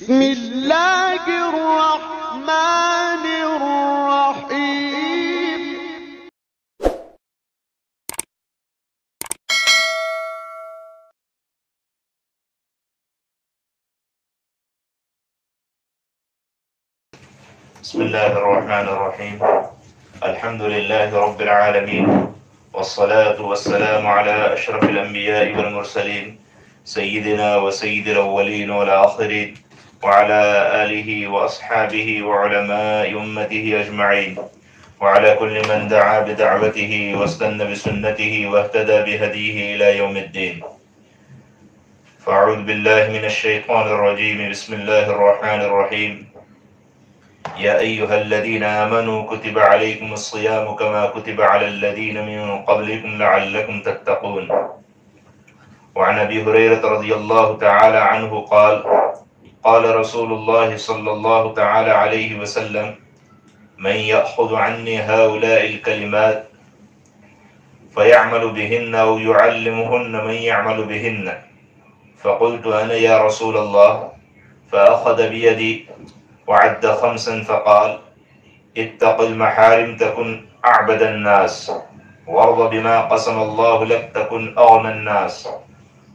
بسم اللہ الرحمن الرحیم۔ بسم الله الرحمن الرحيم. الحمد لله رب العالمين، والصلاة والسلام على أشرف الأنبياء والمرسلين سيدنا وسيد الأولين والآخرين وعلى آله وأصحابه وعلماء أمته أجمعين وعلى كل من دعا بدعوته واستنى بسنته واهتدى بهديه إلى يوم الدين. فأعوذ بالله من الشيطان الرجيم. بسم الله الرحمن الرحيم. يا أيها الذين آمنوا كتب عليكم الصيام كما كتب على الذين من قبلكم لعلكم تتقون. وعن أبي هريرة رضي الله تعالى عنه قال قال رسول الله صلى الله تعالى عليه وسلم من يأخذ عني هؤلاء الكلمات فيعمل بهن أو يعلمهن من يعمل بهن فقلت أنا يا رسول الله فأخذ بيدي وعد خمسا فقال اتق المحارم تكن أعبد الناس وارض بما قسم الله لك تكن أغنى الناس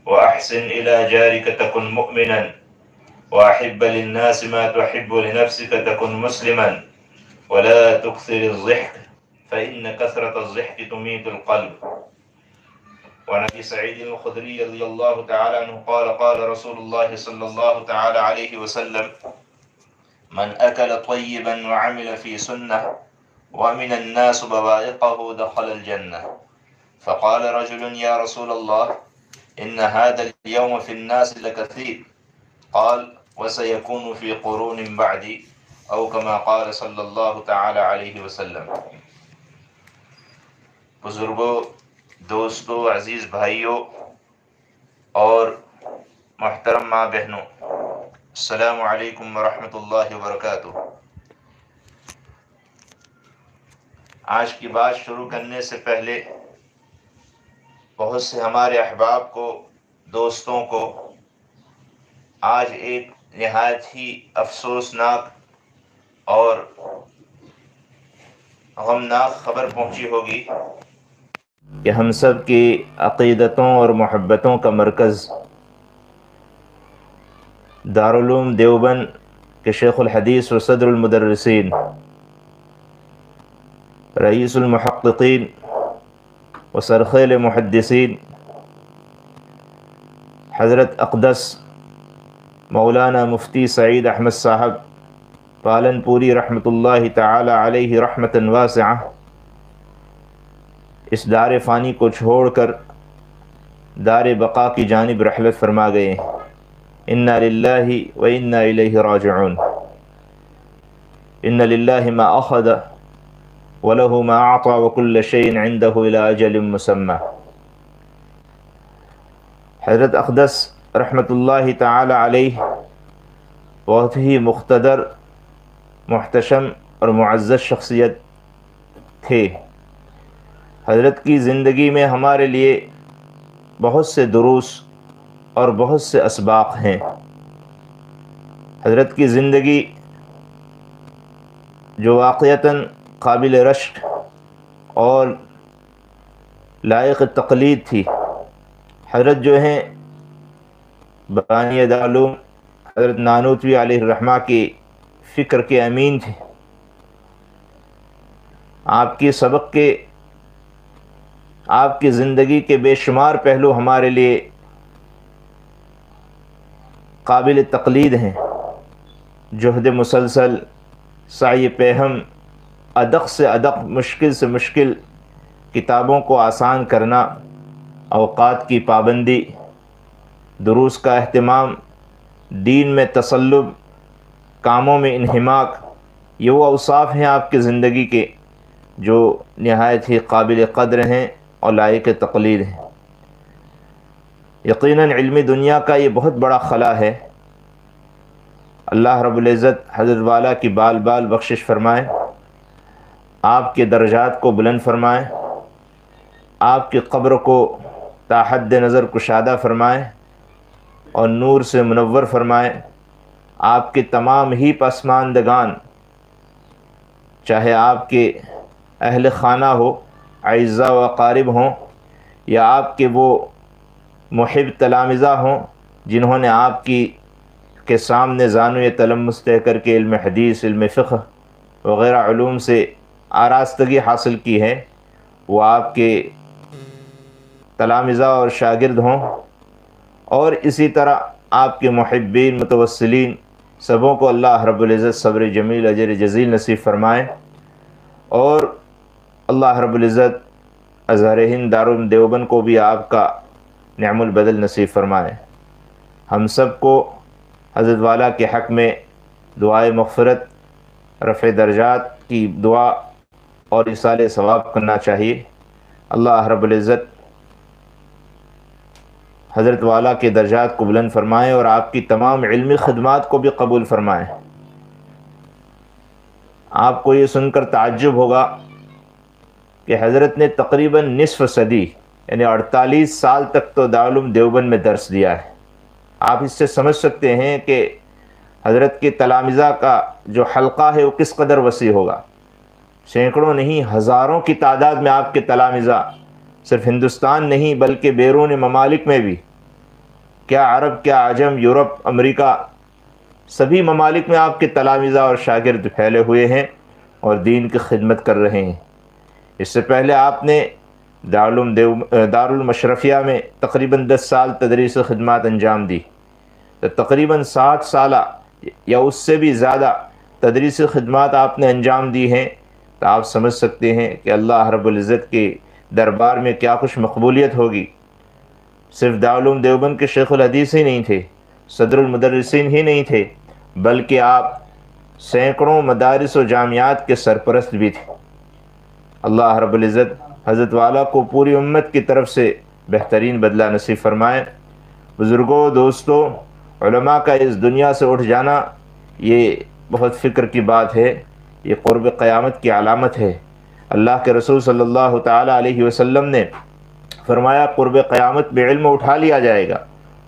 وأحسن إلى جارك تكن مؤمنا وأحب للناس ما تحب لنفسك تكن مسلما ولا تكثر الضحك فإن كثرة الضحك تميت القلب. وعن أبي سعيد الخدري رضي الله تعالى عنه قال قال رسول الله صلى الله تعالى عليه وسلم من أكل طيبا وعمل في سنة ومن الناس بوائقه دخل الجنة. فقال رجل يا رسول الله إن هذا اليوم في الناس لكثير. قال وسيكون في قرون بعدي أو كما قال صلی اللہ تعالی علیہ وسلم. بزرگوں، دوستوں، عزیز بھائیوں اور محترم ماں بہنوں، السلام علیکم ورحمۃ اللہ وبرکاتہ. آج کی بات شروع کرنے سے پہلے بہت سے ہمارے احباب کو، دوستوں کو آج ایک نہایت ہی افسوسناک اور غمناک خبر پہنچی ہوگی کہ ہم سب کی عقیدتوں اور محبتوں کا مرکز دارالعلوم دیوبند کے شیخ الحدیث و صدر المدرسین، رئیس المحققین و سرخیل محدثین حضرت اقدس مولانا مفتی سعید احمد صاحب پالن پوری رحمۃ اللہ تعالی علیہ رحمتاً واسعہ اس دار فانی کو چھوڑ کر دار بقا کی جانب رحلت فرما گئے. انا للہ و انا الیہ راجعون. ان للہ ما اخذ وله ما اعطى وكل شيء عنده الى اجل مسمى. حضرت اقدس رحمۃ اللہ تعالی علیہ بہت ہی مقتدر، محتشم اور معزز شخصیت تھے. حضرت کی زندگی میں ہمارے لیے بہت سے دروس اور بہت سے اسباق ہیں. حضرت کی زندگی جو واقعتاً قابل رشک اور لائق تقلید تھی. حضرت جو ہیں بانی دارالعلوم حضرت نانوتوی علیہ الرحمہ کی فکر کے امین تھے. آپ کی زندگی کے بے شمار پہلو ہمارے لیے قابل تقلید ہیں. جہد مسلسل، سعی پیہم، ادق سے ادق، مشکل سے مشکل کتابوں کو آسان کرنا، اوقات کی پابندی، دروس کا اہتمام، دین میں تصلب، کاموں میں انہماک، یہ وہ اوصاف ہیں آپ کی زندگی کے جو نہایت ہی قابل قدر ہیں اور لائق تقلید ہیں. یقیناً علمی دنیا کا یہ بہت بڑا خلا ہے. اللہ رب العزت حضرت والا کی بال بال بخشش فرمائے، آپ کے درجات کو بلند فرمائے، آپ کی قبر کو تا حد نظر کشادہ فرمائے اور نور سے منور فرمائے. آپ کے تمام ہی پسماندگان، چاہے آپ کے اہل خانہ ہو، اعزاء و اقارب ہوں، یا آپ کے وہ محب تلامذہ ہوں جنہوں نے آپ کے سامنے زانوِ تلمس طے کر کے علم حدیث، علم فقہ وغیرہ علوم سے آراستگی حاصل کی ہے، وہ آپ کے تلامذہ اور شاگرد ہوں، اور اسی طرح آپ کے محبین، متوسلین سبوں کو اللہ رب العزت صبر جمیل، اجر جزیل نصیب فرمائے، اور اللہ رب العزت ازہر ہند دارالعلوم دیوبند کو بھی آپ کا نعم البدل نصیب فرمائے۔ ہم سب کو حضرت والا کے حق میں دعائے مغفرت، رفع درجات کی دعا اور ایصال ثواب کرنا چاہیے۔ اللہ رب العزت حضرت والا کے درجات کو بلند فرمائے اور آپ کی تمام علمی خدمات کو بھی قبول فرمائے۔ آپ کو یہ سن کر تعجب ہوگا کہ حضرت نے تقریباً نصف صدی یعنی 48 سال تک تو دارالعلوم دیوبند میں درس دیا ہے۔ آپ اس سے سمجھ سکتے ہیں کہ حضرت کے تلامذہ کا جو حلقہ ہے وہ کس قدر وسیع ہوگا۔ سینکڑوں نہیں، ہزاروں کی تعداد میں آپ کے تلامذہ صرف ہندوستان نہیں بلکہ بیرون ممالک میں بھی، کیا عرب، کیا عجم، یورپ، امریکہ، سبھی ممالک میں آپ کے تلامذہ اور شاگرد پھیلے ہوئے ہیں اور دین کی خدمت کر رہے ہیں۔ اس سے پہلے آپ نے دارالعلوم اشرفیہ میں تقریباً 10 سال تدریس خدمات انجام دی، تو تقریباً 60 سالہ یا اس سے بھی زیادہ تدریس خدمات آپ نے انجام دی ہیں، تو آپ سمجھ سکتے ہیں کہ اللہ رب العزت کے دربار میں کیا کچھ مقبولیت ہوگی۔ صرف دارالعلوم دیوبند کے شیخ الحدیث ہی نہیں تھے، صدر المدرسین ہی نہیں تھے، بلکہ آپ سینکڑوں مدارس و جامعات کے سرپرست بھی تھے۔ اللہ رب العزت حضرت والا کو پوری امت کی طرف سے بہترین بدلہ نصیب فرمائے۔ بزرگوں، دوستوں، علماء کا اس دنیا سے اٹھ جانا یہ بہت فکر کی بات ہے، یہ قرب قیامت کی علامت ہے۔ اللہ کے رسول صلی اللہ تعالیٰ علیہ وسلم نے فرمایا قرب قیامت بعلم اٹھا لیا جائے گا،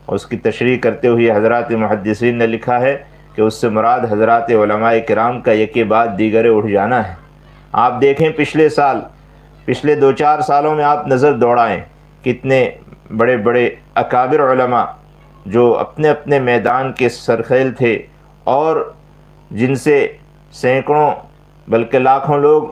اور اس کی تشریح کرتے ہوئے حضرات محدثین نے لکھا ہے کہ اس سے مراد حضرات علماء کرام کا یکے بعد دیگرے اٹھ جانا ہے۔ آپ دیکھیں پچھلے 2-4 سالوں میں آپ نظر دوڑائیں، کتنے بڑے بڑے اکابر علماء جو اپنے اپنے میدان کے سرخیل تھے اور جن سے سینکڑوں بلکہ لاکھوں لوگ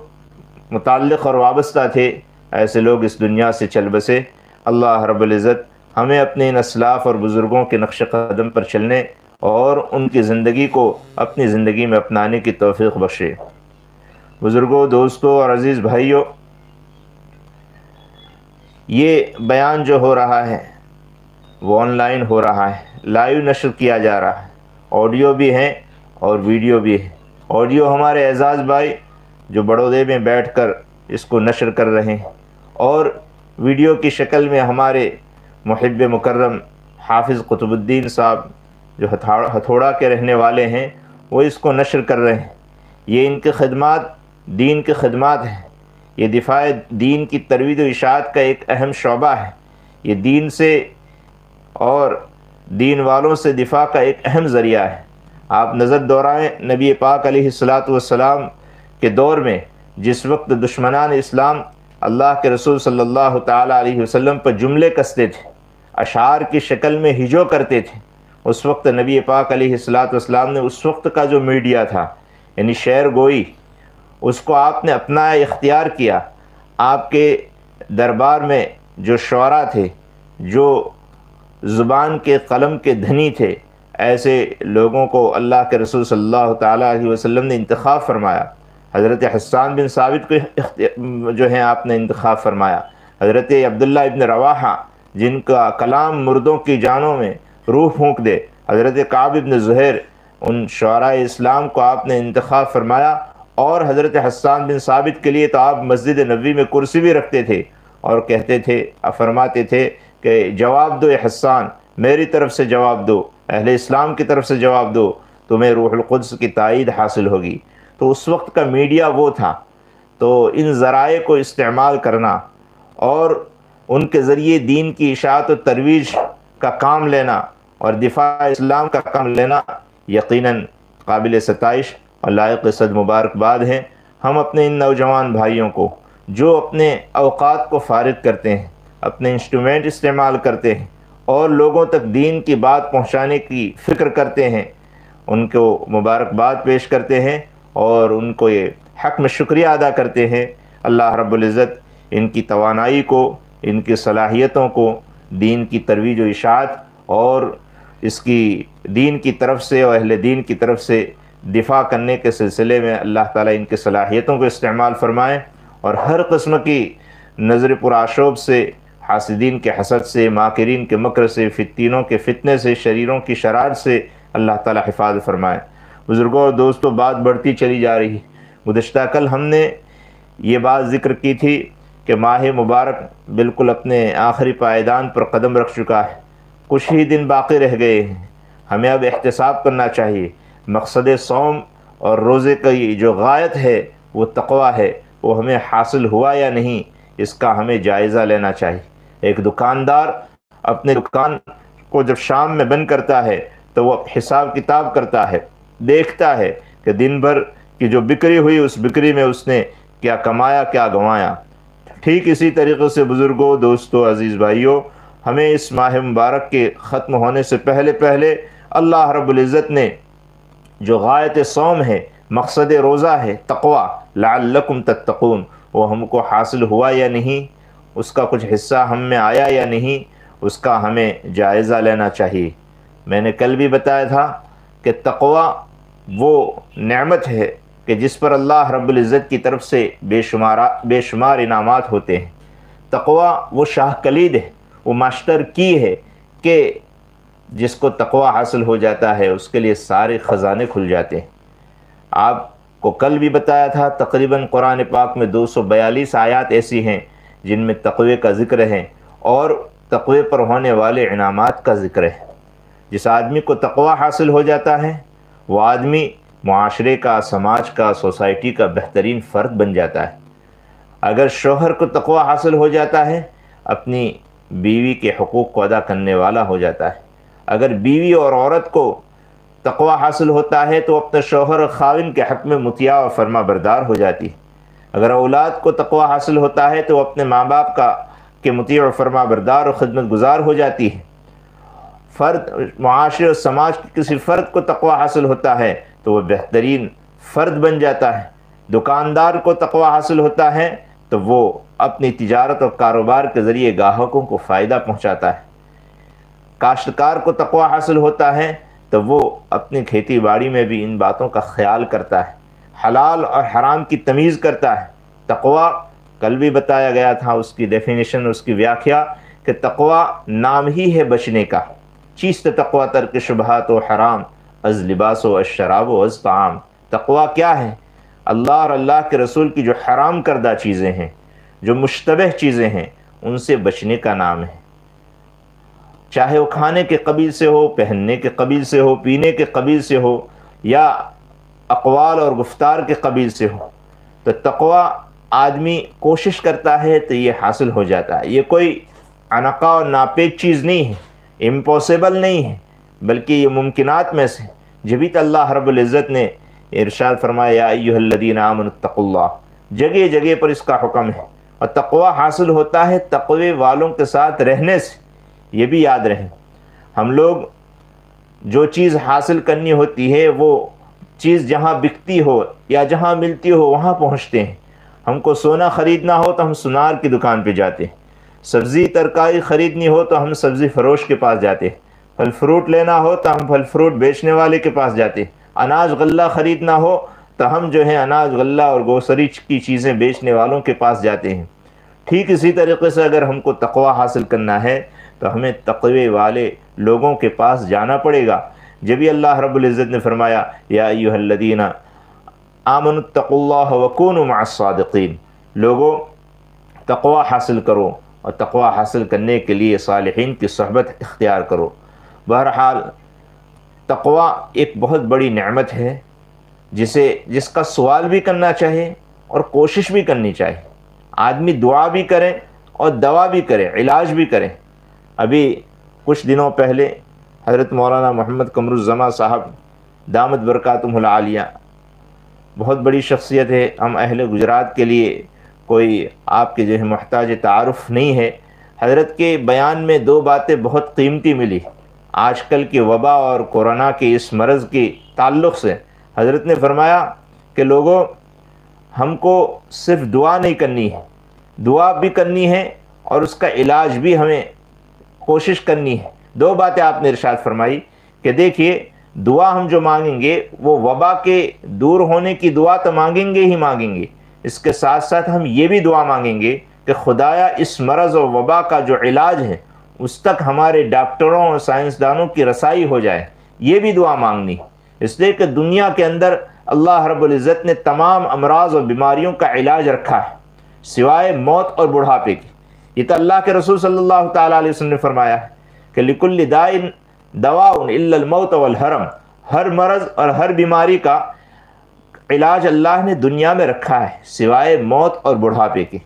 متعلق اور وابستہ تھے، ایسے لوگ اس دنیا سے چل بسے۔ اللہ رب العزت ہمیں اپنے ان اسلاف اور بزرگوں کے نقش قدم پر چلنے اور ان کی زندگی کو اپنی زندگی میں اپنانے کی توفیق بخشے۔ بزرگوں، دوستوں اور عزیز بھائیوں، یہ بیان جو ہو رہا ہے وہ آن لائن ہو رہا ہے، لائیو نشر کیا جا رہا ہے، آڈیو بھی ہیں اور ویڈیو بھی ہے۔ آڈیو ہمارے اعزاز بھائی جو بڑودے میں بیٹھ کر اس کو نشر کر رہے ہیں، اور ویڈیو کی شکل میں ہمارے محب مکرم حافظ قطب الدین صاحب جو ہتھوڑا کے رہنے والے ہیں وہ اس کو نشر کر رہے ہیں۔ یہ ان کی خدمات دین کی خدمات ہیں، یہ دفاع دین کی ترویج و اشاعت کا ایک اہم شعبہ ہے، یہ دین سے اور دین والوں سے دفاع کا ایک اہم ذریعہ ہے۔ آپ نظر دورائیں نبی پاک علیہ الصلاۃ والسلام کے دور میں جس وقت دشمنان اسلام اللہ کے رسول صلی اللہ تعالیٰ علیہ وسلم پر جملے کستے تھے، اشعار کی شکل میں ہجو کرتے تھے، اس وقت نبی پاک علیہ الصلاۃ والسلام نے اس وقت کا جو میڈیا تھا یعنی شعر گوئی، اس کو آپ نے اپنایا، اختیار کیا۔ آپ کے دربار میں جو شعراء تھے، جو زبان کے قلم کے دھنی تھے، ایسے لوگوں کو اللہ کے رسول صلی اللہ تعالیٰ علیہ وسلم نے انتخاب فرمایا۔ حضرت حسان بن ثابت کو جو ہیں آپ نے انتخاب فرمایا، حضرت عبداللہ ابن رواحہ جن کا کلام مردوں کی جانوں میں روح پھونک دے، حضرت کعب ابن زہیر، ان شعراء اسلام کو آپ نے انتخاب فرمایا۔ اور حضرت حسان بن ثابت کے لیے تو آپ مسجد نبوی میں کرسی بھی رکھتے تھے اور کہتے تھے، فرماتے تھے کہ جواب دو اے حسان، میری طرف سے جواب دو، اہل اسلام کی طرف سے جواب دو، تمہیں روح القدس کی تائید حاصل ہوگی۔ تو اس وقت کا میڈیا وہ تھا، تو ان ذرائع کو استعمال کرنا اور ان کے ذریعے دین کی اشاعت و ترویج کا کام لینا اور دفاع اسلام کا کام لینا، یقیناً قابل ستائش اور لائق صد مبارکباد ہیں ہم اپنے ان نوجوان بھائیوں کو جو اپنے اوقات کو فارغ کرتے ہیں، اپنے انسٹرومنٹ استعمال کرتے ہیں اور لوگوں تک دین کی بات پہنچانے کی فکر کرتے ہیں، ان کو مبارکباد پیش کرتے ہیں اور ان کو یہ حق میں شکریہ ادا کرتے ہیں۔ اللہ رب العزت ان کی توانائی کو، ان کی صلاحیتوں کو دین کی ترویج و اشاعت اور اس کی دین کی طرف سے اور اہل دین کی طرف سے دفاع کرنے کے سلسلے میں اللہ تعالیٰ ان کی صلاحیتوں کو استعمال فرمائیں، اور ہر قسم کی نظر پرآشوب سے، حاسدین کے حسد سے، ماکرین کے مکر سے، فتینوں کے فتنے سے، شریروں کی شرارت سے اللہ تعالیٰ حفاظت فرمائے۔ بزرگوں اور دوستوں، بات بڑھتی چلی جا رہی۔ گزشتہ کل ہم نے یہ بات ذکر کی تھی کہ ماہ مبارک بالکل اپنے آخری پائیدان پر قدم رکھ چکا ہے، کچھ ہی دن باقی رہ گئے ہیں۔ ہمیں اب احتساب کرنا چاہیے۔ مقصد صوم اور روزے کی جو غایت ہے وہ تقویٰ ہے، وہ ہمیں حاصل ہوا یا نہیں، اس کا ہمیں جائزہ لینا چاہیے۔ ایک دکاندار اپنے دکان کو جب شام میں بند کرتا ہے تو وہ حساب کتاب کرتا ہے، دیکھتا ہے کہ دن بھر کی جو بکری ہوئی اس بکری میں اس نے کیا کمایا، کیا گنوایا۔ ٹھیک اسی طریقے سے بزرگوں، دوستوں، عزیز بھائیوں، ہمیں اس ماہ مبارک کے ختم ہونے سے پہلے اللہ رب العزت نے جو غایت صوم ہے، مقصد روزہ ہے، تقویٰ، لعلکم تتقون، وہ ہم کو حاصل ہوا یا نہیں، اس کا کچھ حصہ ہم میں آیا یا نہیں، اس کا ہمیں جائزہ لینا چاہیے۔ میں نے کل بھی بتایا تھا کہ تقویٰ وہ نعمت ہے کہ جس پر اللہ رب العزت کی طرف سے بے شمار انعامات ہوتے ہیں۔ تقویٰ وہ شاہ کلید ہے، وہ ماسٹر کی ہے کہ جس کو تقویٰ حاصل ہو جاتا ہے اس کے لیے سارے خزانے کھل جاتے ہیں۔ آپ کو کل بھی بتایا تھا تقریباً قرآن پاک میں 242 آیات ایسی ہیں جن میں تقوی کا ذکر ہے اور تقوی پر ہونے والے انعامات کا ذکر ہے۔ جس آدمی کو تقویٰ حاصل ہو جاتا ہے وہ آدمی معاشرے کا، سماج کا، سوسائٹی کا بہترین فرد بن جاتا ہے۔ اگر شوہر کو تقویٰ حاصل ہو جاتا ہے اپنی بیوی کے حقوق کو ادا کرنے والا ہو جاتا ہے۔ اگر بیوی اور عورت کو تقویٰ حاصل ہوتا ہے تو اپنے شوہر اور خاوند کے حق میں مطیع اور فرما بردار ہو جاتی ہے۔ اگر اولاد کو تقویٰ حاصل ہوتا ہے تو اپنے ماں باپ کے مطیع اور فرما بردار اور خدمت گزار ہو جاتی ہے۔ فرد، معاشرے اور سماج کے کسی فرد کو تقویٰ حاصل ہوتا ہے تو وہ بہترین فرد بن جاتا ہے۔ دکاندار کو تقویٰ حاصل ہوتا ہے تو وہ اپنی تجارت اور کاروبار کے ذریعے گاہکوں کو فائدہ پہنچاتا ہے۔ کاشتکار کو تقویٰ حاصل ہوتا ہے تو وہ اپنی کھیتی باڑی میں بھی ان باتوں کا خیال کرتا ہے، حلال اور حرام کی تمیز کرتا ہے۔ تقویٰ کل بھی بتایا گیا تھا، اس کی ڈیفینیشن، اس کی ویاخیا کہ تقویٰ نام ہی ہے بچنے کا۔ چیست تقویٰ ترک شبہات و حرام، از لباس و از شراب و از طعام۔ تقویٰ کیا ہے؟ اللہ اور اللہ کے رسول کی جو حرام کردہ چیزیں ہیں، جو مشتبہ چیزیں ہیں، ان سے بچنے کا نام ہے۔ چاہے وہ کھانے کے قبیل سے ہو، پہننے کے قبیل سے ہو، پینے کے قبیل سے ہو، یا اقوال اور گفتار کے قبیل سے ہو، تو تقویٰ آدمی کوشش کرتا ہے تو یہ حاصل ہو جاتا ہے۔ یہ کوئی عنقا اور ناپید چیز نہیں ہے، امپاسبل نہیں ہے، بلکہ یہ ممکنات میں سے۔ جبھی تو اللہ رب العزت نے ارشاد فرمایا یا ایھا الذین آمنوا اتقوا اللہ، جگہ جگہ پر اس کا حکم ہے۔ اور تقویٰ حاصل ہوتا ہے تقوی والوں کے ساتھ رہنے سے۔ یہ بھی یاد رہے، ہم لوگ جو چیز حاصل کرنی ہوتی ہے وہ چیز جہاں بکتی ہو یا جہاں ملتی ہو وہاں پہنچتے ہیں۔ ہم کو سونا خریدنا ہو تو ہم سونار کی دکان پہ جاتے ہیں، سبزی ترکاری خریدنی ہو تو ہم سبزی فروش کے پاس جاتے ہیں، پھل فروٹ لینا ہو تو ہم پھل فروٹ بیچنے والے کے پاس جاتے ہیں، اناج غلہ خریدنا ہو تو ہم جو ہے اناج غلہ اور گوسری کی چیزیں بیچنے والوں کے پاس جاتے ہیں۔ ٹھیک اسی طریقے سے اگر ہم کو تقویٰ حاصل کرنا ہے تو ہمیں تقوی والے لوگوں کے پاس جانا پڑے گا۔ جبھی اللہ رب العزت نے فرمایا یا ایھا الذین آمنوا اتقوا اللہ وکونوا مع الصادقین، لوگوں تقویٰ حاصل کرو اور تقویٰ حاصل کرنے کے لیے صالحین کی صحبت اختیار کرو۔ بہرحال تقویٰ ایک بہت بڑی نعمت ہے جس کا سوال بھی کرنا چاہیے اور کوشش بھی کرنی چاہیے۔ آدمی دعا بھی کرے اور دوا بھی کرے، علاج بھی کرے۔ ابھی کچھ دنوں پہلے حضرت مولانا محمد قمر الزماں صاحب دامت برکاتہم العالیہ، بہت بڑی شخصیت ہے، ہم اہل گجرات کے لیے کوئی آپ کے جو ہے محتاج تعارف نہیں ہے۔ حضرت کے بیان میں دو باتیں بہت قیمتی ملی آج کل کی وبا اور کورونا کے اس مرض کے تعلق سے۔ حضرت نے فرمایا کہ لوگوں، ہم کو صرف دعا نہیں کرنی ہے، دعا بھی کرنی ہے اور اس کا علاج بھی ہمیں کوشش کرنی ہے۔ دو باتیں آپ نے ارشاد فرمائی کہ دیکھیے، دعا ہم جو مانگیں گے وہ وبا کے دور ہونے کی دعا تو مانگیں گے ہی مانگیں گے، اس کے ساتھ ساتھ ہم یہ بھی دعا مانگیں گے کہ خدایا اس مرض اور وبا کا جو علاج ہے اس تک ہمارے ڈاکٹروں اور سائنسدانوں کی رسائی ہو جائے، یہ بھی دعا مانگنی، اس لیے کہ دنیا کے اندر اللہ رب العزت نے تمام امراض اور بیماریوں کا علاج رکھا ہے سوائے موت اور بڑھاپے کی۔ یہ تو اللہ کے رسول صلی اللہ تعالیٰ علیہ وسلم نے فرمایا ہے کہ لِكُلِّ دَاءٍ دَوَاءٌ إِلَّا الْمَوْتَ وَالْحَرَمَ، ہر مرض اور ہر بیماری کا علاج اللہ نے دنیا میں رکھا ہے سوائے موت اور بڑھاپے کے۔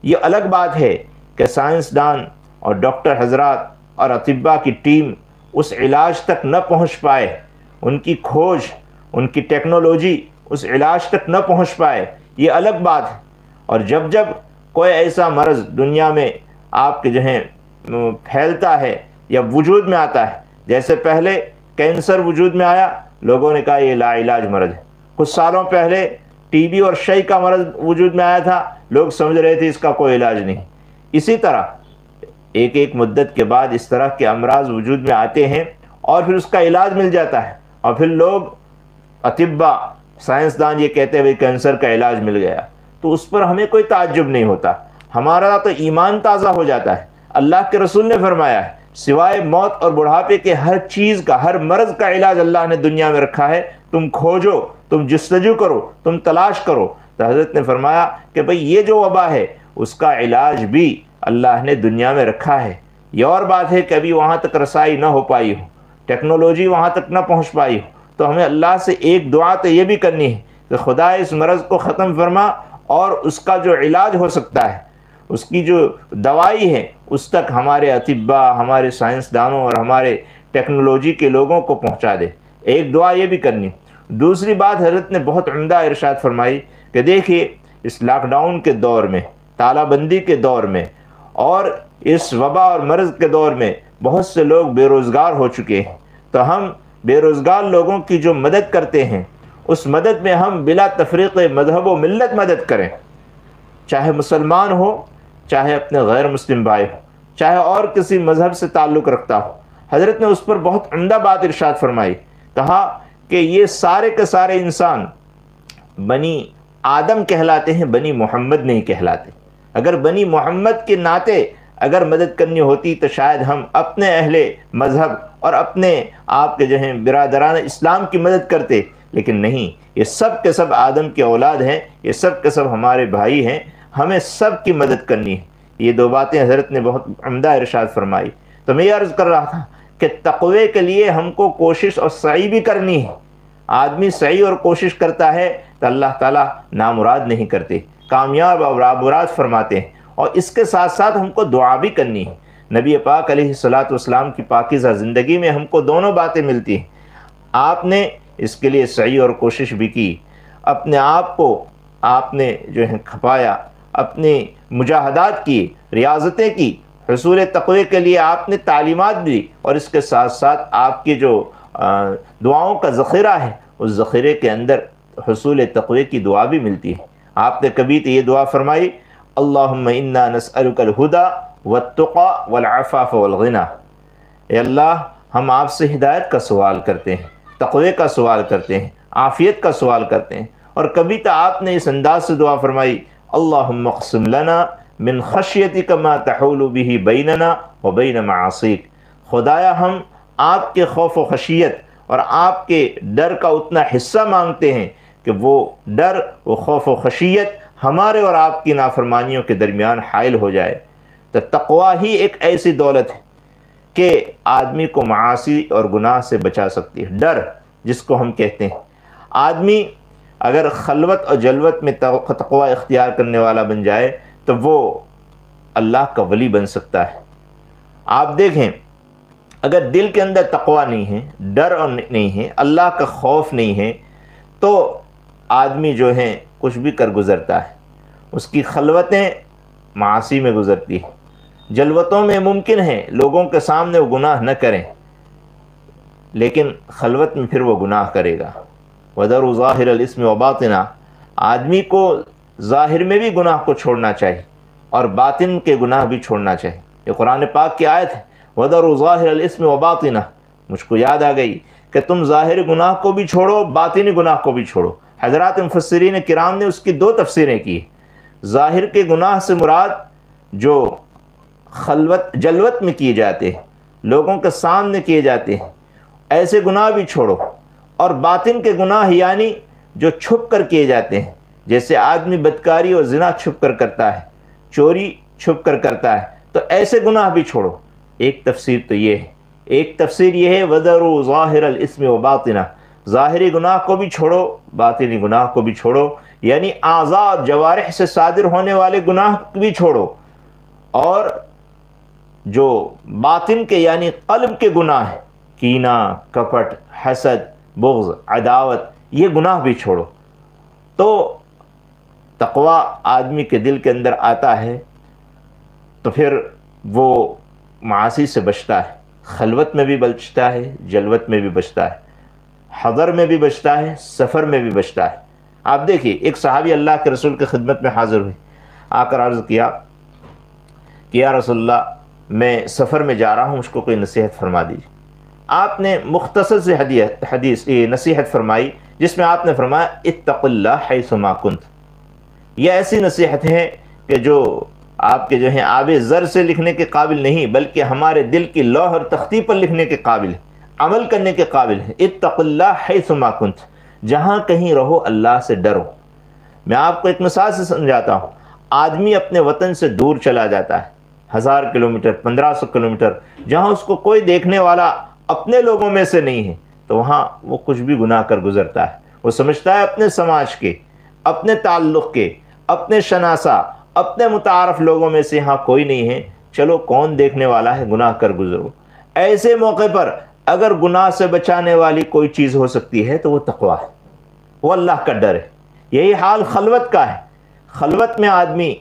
یہ الگ بات ہے کہ سائنسدان اور ڈاکٹر حضرات اور اطباء کی ٹیم اس علاج تک نہ پہنچ پائے، ان کی کھوج، ان کی ٹیکنالوجی اس علاج تک نہ پہنچ پائے، یہ الگ بات ہے۔ اور جب جب کوئی ایسا مرض دنیا میں آپ کے جو ہے پھیلتا ہے یا وجود میں آتا ہے، جیسے پہلے کینسر وجود میں آیا، لوگوں نے کہا یہ لا علاج مرض ہے۔ کچھ سالوں پہلے ٹی بی اور شے کا مرض وجود میں آیا تھا، لوگ سمجھ رہے تھے اس کا کوئی علاج نہیں۔ اسی طرح ایک مدت کے بعد اس طرح کے امراض وجود میں آتے ہیں اور پھر اس کا علاج مل جاتا ہے، اور پھر لوگ اطباء سائنسدان یہ کہتے ہیں کینسر کا علاج مل گیا، تو اس پر ہمیں کوئی تعجب نہیں ہوتا، ہمارا تو ایمان تازہ ہو جاتا ہے۔ اللہ کے رسول نے فرمایا ہے سوائے موت اور بڑھاپے کے ہر چیز کا، ہر مرض کا علاج اللہ نے دنیا میں رکھا ہے، تم کھوجو، تم جستجو کرو، تم تلاش کرو۔ تو حضرت نے فرمایا کہ بھئی یہ جو وبا ہے اس کا علاج بھی اللہ نے دنیا میں رکھا ہے۔ یہ اور بات ہے کہ ابھی وہاں تک رسائی نہ ہو پائی ہو، ٹیکنالوجی وہاں تک نہ پہنچ پائی ہو، تو ہمیں اللہ سے ایک دعا تو یہ بھی کرنی ہے کہ خدا اس مرض کو ختم فرما، اور اس کا جو علاج ہو سکتا ہے، اس کی جو دوائی ہے، اس تک ہمارے اطباء، ہمارے سائنسدانوں اور ہمارے ٹیکنالوجی کے لوگوں کو پہنچا دے۔ ایک دعا یہ بھی کرنی۔ دوسری بات حضرت نے بہت عمدہ ارشاد فرمائی کہ دیکھیے، اس لاک ڈاؤن کے دور میں، تالہ بندی کے دور میں اور اس وبا اور مرض کے دور میں بہت سے لوگ بے روزگار ہو چکے ہیں، تو ہم بے روزگار لوگوں کی جو مدد کرتے ہیں، اس مدد میں ہم بلا تفریق مذہب و ملت مدد کریں، چاہے مسلمان ہو، چاہے اپنے غیر مسلم بھائی ہو، چاہے اور کسی مذہب سے تعلق رکھتا ہو۔ حضرت نے اس پر بہت عمدہ بات ارشاد فرمائی، کہا کہ یہ سارے کے سارے انسان بنی آدم کہلاتے ہیں، بنی محمد نہیں کہلاتے۔ اگر بنی محمد کے ناطے اگر مدد کرنی ہوتی تو شاید ہم اپنے اہل مذہب اور اپنے آپ کے جو ہیں برادران اسلام کی مدد کرتے، لیکن نہیں، یہ سب کے سب آدم کے اولاد ہیں، یہ سب کے سب ہمارے بھائی ہیں، ہمیں سب کی مدد کرنی ہے۔ یہ دو باتیں حضرت نے بہت عمدہ ارشاد فرمائی۔ تو میں یہ عرض کر رہا تھا کہ تقوی کے لیے ہم کو کوشش اور سعی بھی کرنی ہے۔ آدمی سعی اور کوشش کرتا ہے تو اللہ تعالیٰ نامراد نہیں کرتے، کامیاب اور مراد فرماتے ہیں۔ اور اس کے ساتھ ساتھ ہم کو دعا بھی کرنی ہے۔ نبی پاک علیہ الصلاۃ والسلام کی پاکیزہ زندگی میں ہم کو دونوں باتیں ملتی ہیں۔ آپ نے اس کے لیے سعی اور کوشش بھی کی، اپنے آپ کو آپ نے جو ہے کھپایا، اپنی مجاہدات کی، ریاضتیں کی، حصول تقوی کے لیے آپ نے تعلیمات دی، اور اس کے ساتھ ساتھ آپ کی جو دعاؤں کا ذخیرہ ہے، اس ذخیرے کے اندر حصول تقوی کی دعا بھی ملتی ہے۔ آپ نے کبھی تو یہ دعا فرمائی، اللہم انا نسألک الہدی والتقی والعفاف والغنی، اے اللہ ہم آپ سے ہدایت کا سوال کرتے ہیں، تقوی کا سوال کرتے ہیں، عافیت کا سوال کرتے ہیں۔ اور کبھی تو آپ نے اس انداز سے دعا فرمائی، اللہم اقسم لنا من خشیتک ما تحول به بیننا وبین معاصیک، خدایا ہم آپ کے خوف و خشیت اور آپ کے ڈر کا اتنا حصہ مانگتے ہیں کہ وہ ڈر، وہ خوف و خشیت ہمارے اور آپ کی نافرمانیوں کے درمیان حائل ہو جائے۔ تو تقوی ہی ایک ایسی دولت ہے کہ آدمی کو معاصی اور گناہ سے بچا سکتی ہے۔ ڈر جس کو ہم کہتے ہیں، آدمی اگر خلوت اور جلوت میں تقوی اختیار کرنے والا بن جائے تو وہ اللہ کا ولی بن سکتا ہے۔ آپ دیکھیں، اگر دل کے اندر تقوی نہیں ہے، ڈر اور نہیں ہے، اللہ کا خوف نہیں ہے، تو آدمی جو ہے کچھ بھی کر گزرتا ہے. اس کی خلوتیں معاصی میں گزرتی ہیں. جلوتوں میں ممکن ہے لوگوں کے سامنے وہ گناہ نہ کریں، لیکن خلوت میں پھر وہ گناہ کرے گا. وَذَرُوا ظَاهِرَ الْإِثْمِ وَبَاطِنَهُ، آدمی کو ظاہر میں بھی گناہ کو چھوڑنا چاہیے اور باطن کے گناہ بھی چھوڑنا چاہیے. یہ قرآن پاک کی آیت ہے، وَذَرُوا ظَاهِرَ الْإِثْمِ وَبَاطِنَهُ. مجھ کو یاد آ گئی کہ تم ظاہر گناہ کو بھی چھوڑو، باطنی گناہ کو بھی چھوڑو. حضرات مفسرین کرام نے اس کی دو تفسیریں کی. ظاہر کے گناہ سے مراد جو جلوت میں کیے جاتے ہیں، لوگوں کے سامنے کیے جاتے ہیں، ایسے گناہ بھی چھوڑو. اور باطن کے گناہ یعنی جو چھپ کر کیے جاتے ہیں، جیسے آدمی بدکاری اور زنا چھپ کر کرتا ہے، چوری چھپ کر کرتا ہے، تو ایسے گناہ بھی چھوڑو. ایک تفسیر تو یہ ہے. ایک تفسیر یہ ہے وَذَرُوا ظَاهِرَ الْإِثْمِ وَبَاطِنَهُ، ظاہری گناہ کو بھی چھوڑو، باطنی گناہ کو بھی چھوڑو. یعنی اعضاء جوارح سے صادر ہونے والے گناہ بھی چھوڑو، اور جو باطن کے یعنی قلب کے گناہ ہیں، کینہ، کپٹ، حسد، بغض، عداوت، یہ گناہ بھی چھوڑو. تو تقوی آدمی کے دل کے اندر آتا ہے تو پھر وہ معاصی سے بچتا ہے، خلوت میں بھی بچتا ہے، جلوت میں بھی بچتا ہے، حضر میں بھی بچتا ہے، سفر میں بھی بچتا ہے. آپ دیکھیے ایک صحابی اللہ کے رسول کی خدمت میں حاضر ہوئی، آ کر عرض کیا کہ یا رسول اللہ میں سفر میں جا رہا ہوں، مجھ کو کوئی نصیحت فرما دیجیے. آپ نے مختصر سے حدیث نصیحت فرمائی جس میں آپ نے فرمایا اتق اللہ حیث ما کنت. یہ ایسی نصیحت ہے کہ جو آپ کے جو ہیں آب زر سے لکھنے کے قابل نہیں، بلکہ ہمارے دل کی لوح اور تختی پر لکھنے کے قابل ہے، عمل کرنے کے قابل ہے. اتق اللہ حیث ما کنت، جہاں کہیں رہو اللہ سے ڈرو. میں آپ کو ایک مثال سے سمجھاتا ہوں. آدمی اپنے وطن سے دور چلا جاتا ہے، 1000 کلومیٹر، 1500 کلومیٹر، جہاں اس کو کوئی دیکھنے والا اپنے لوگوں میں سے نہیں ہے، تو وہاں وہ کچھ بھی گناہ کر گزرتا ہے. وہ سمجھتا ہے اپنے سماج کے، اپنے تعلق کے، اپنے شناسہ، اپنے متعارف لوگوں میں سے یہاں کوئی نہیں ہے، چلو کون دیکھنے والا ہے، گناہ کر گزرو. ایسے موقع پر اگر گناہ سے بچانے والی کوئی چیز ہو سکتی ہے تو وہ تقوی ہے، وہ اللہ کا ڈر ہے. یہی حال خلوت کا ہے. خلوت میں آدمی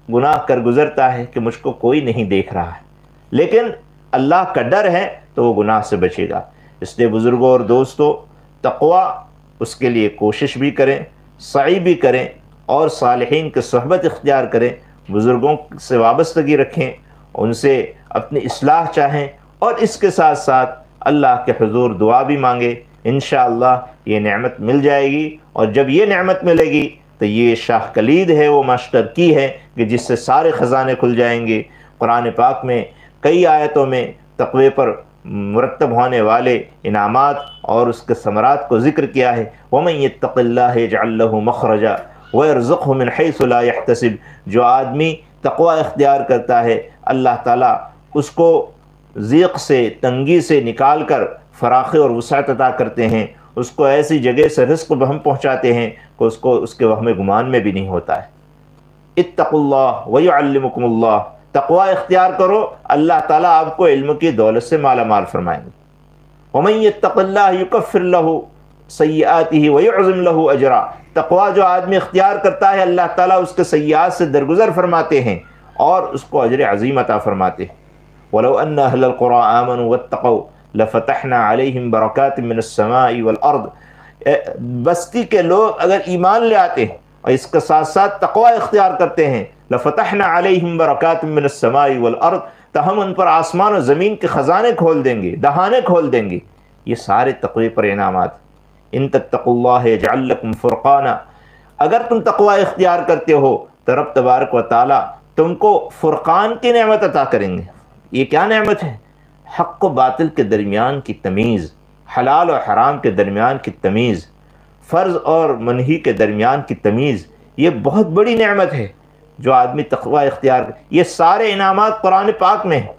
گناہ کر گزرتا ہے کہ مجھ کو کوئی نہیں دیکھ رہا ہے، لیکن اللہ کا ڈر ہے تو وہ گناہ سے بچے گا. اس لیے بزرگوں اور دوستوں، تقوی اس کے لیے کوشش بھی کریں، سعی بھی کریں، اور صالحین کی صحبت اختیار کریں، بزرگوں سے وابستگی رکھیں، ان سے اپنی اصلاح چاہیں، اور اس کے ساتھ ساتھ اللہ کے حضور دعا بھی مانگے. انشاءاللہ یہ نعمت مل جائے گی، اور جب یہ نعمت ملے گی تو یہ شاہ کلید ہے، وہ ماسٹر کی ہے کہ جس سے سارے خزانے کھل جائیں گے. قرآن پاک میں کئی آیتوں میں تقوی پر مرتب ہونے والے انعامات اور اس کے ثمرات کو ذکر کیا ہے. وَمَن يَتَّقِ اللَّهَ يَجْعَلْ لَهُ مَخْرَجًا وَيَرْزُقْهُ مِنْ حَيْثُ لَا يَحْتَسِبُ. جو آدمی تقوی اختیار کرتا ہے، اللہ تعالیٰ اس کو ضیق سے، تنگی سے نکال کر فراخی اور وسعت عطا کرتے ہیں. اس کو ایسی جگہ سے رزق بہم پہنچاتے ہیں کہ اس کو اس کے وہم گمان میں بھی نہیں ہوتا ہے. اتقوا اللہ ویعلمکم اللہ. تقوی اختیار کرو، اللہ تعالیٰ آپ کو علم کی دولت سے مالا مال فرمائیں گے. ومن یتق اللہ یکفر لہ سیئاتہ ویعظم لہ اجرا. تقوی جو آدمی اختیار کرتا ہے، اللہ تعالیٰ اس کے سیئات سے درگزر فرماتے ہیں اور اس کو اجر عظیم عطا فرماتے ہیں. ولو ان اہل القرى آمنوا واتقوا لفتحنا علیہم برکات من السماء والارض. بستی کے لوگ اگر ایمان لے آتے ہیں اور اس کے ساتھ ساتھ تقوی اختیار کرتے ہیں، لفتحنا علیہم برکات من السماء والارض، تو ہم ان پر آسمان و زمین کے خزانے کھول دیں گے، دہانے کھول دیں گے. یہ سارے تقوی پر انعامات. ان تتقوا اللہ یجعل لکم فرقانا. اگر تم تقوی اختیار کرتے ہو تو رب تبارک و تعالی تم کو فرقان کی نعمت عطا کریں گے. یہ کیا نعمت ہے؟ حق و باطل کے درمیان کی تمیز، حلال و حرام کے درمیان کی تمیز، فرض اور منہی کے درمیان کی تمیز. یہ بہت بڑی نعمت ہے جو آدمی تقوی اختیار کر. یہ سارے انعامات قرآن پاک میں ہیں.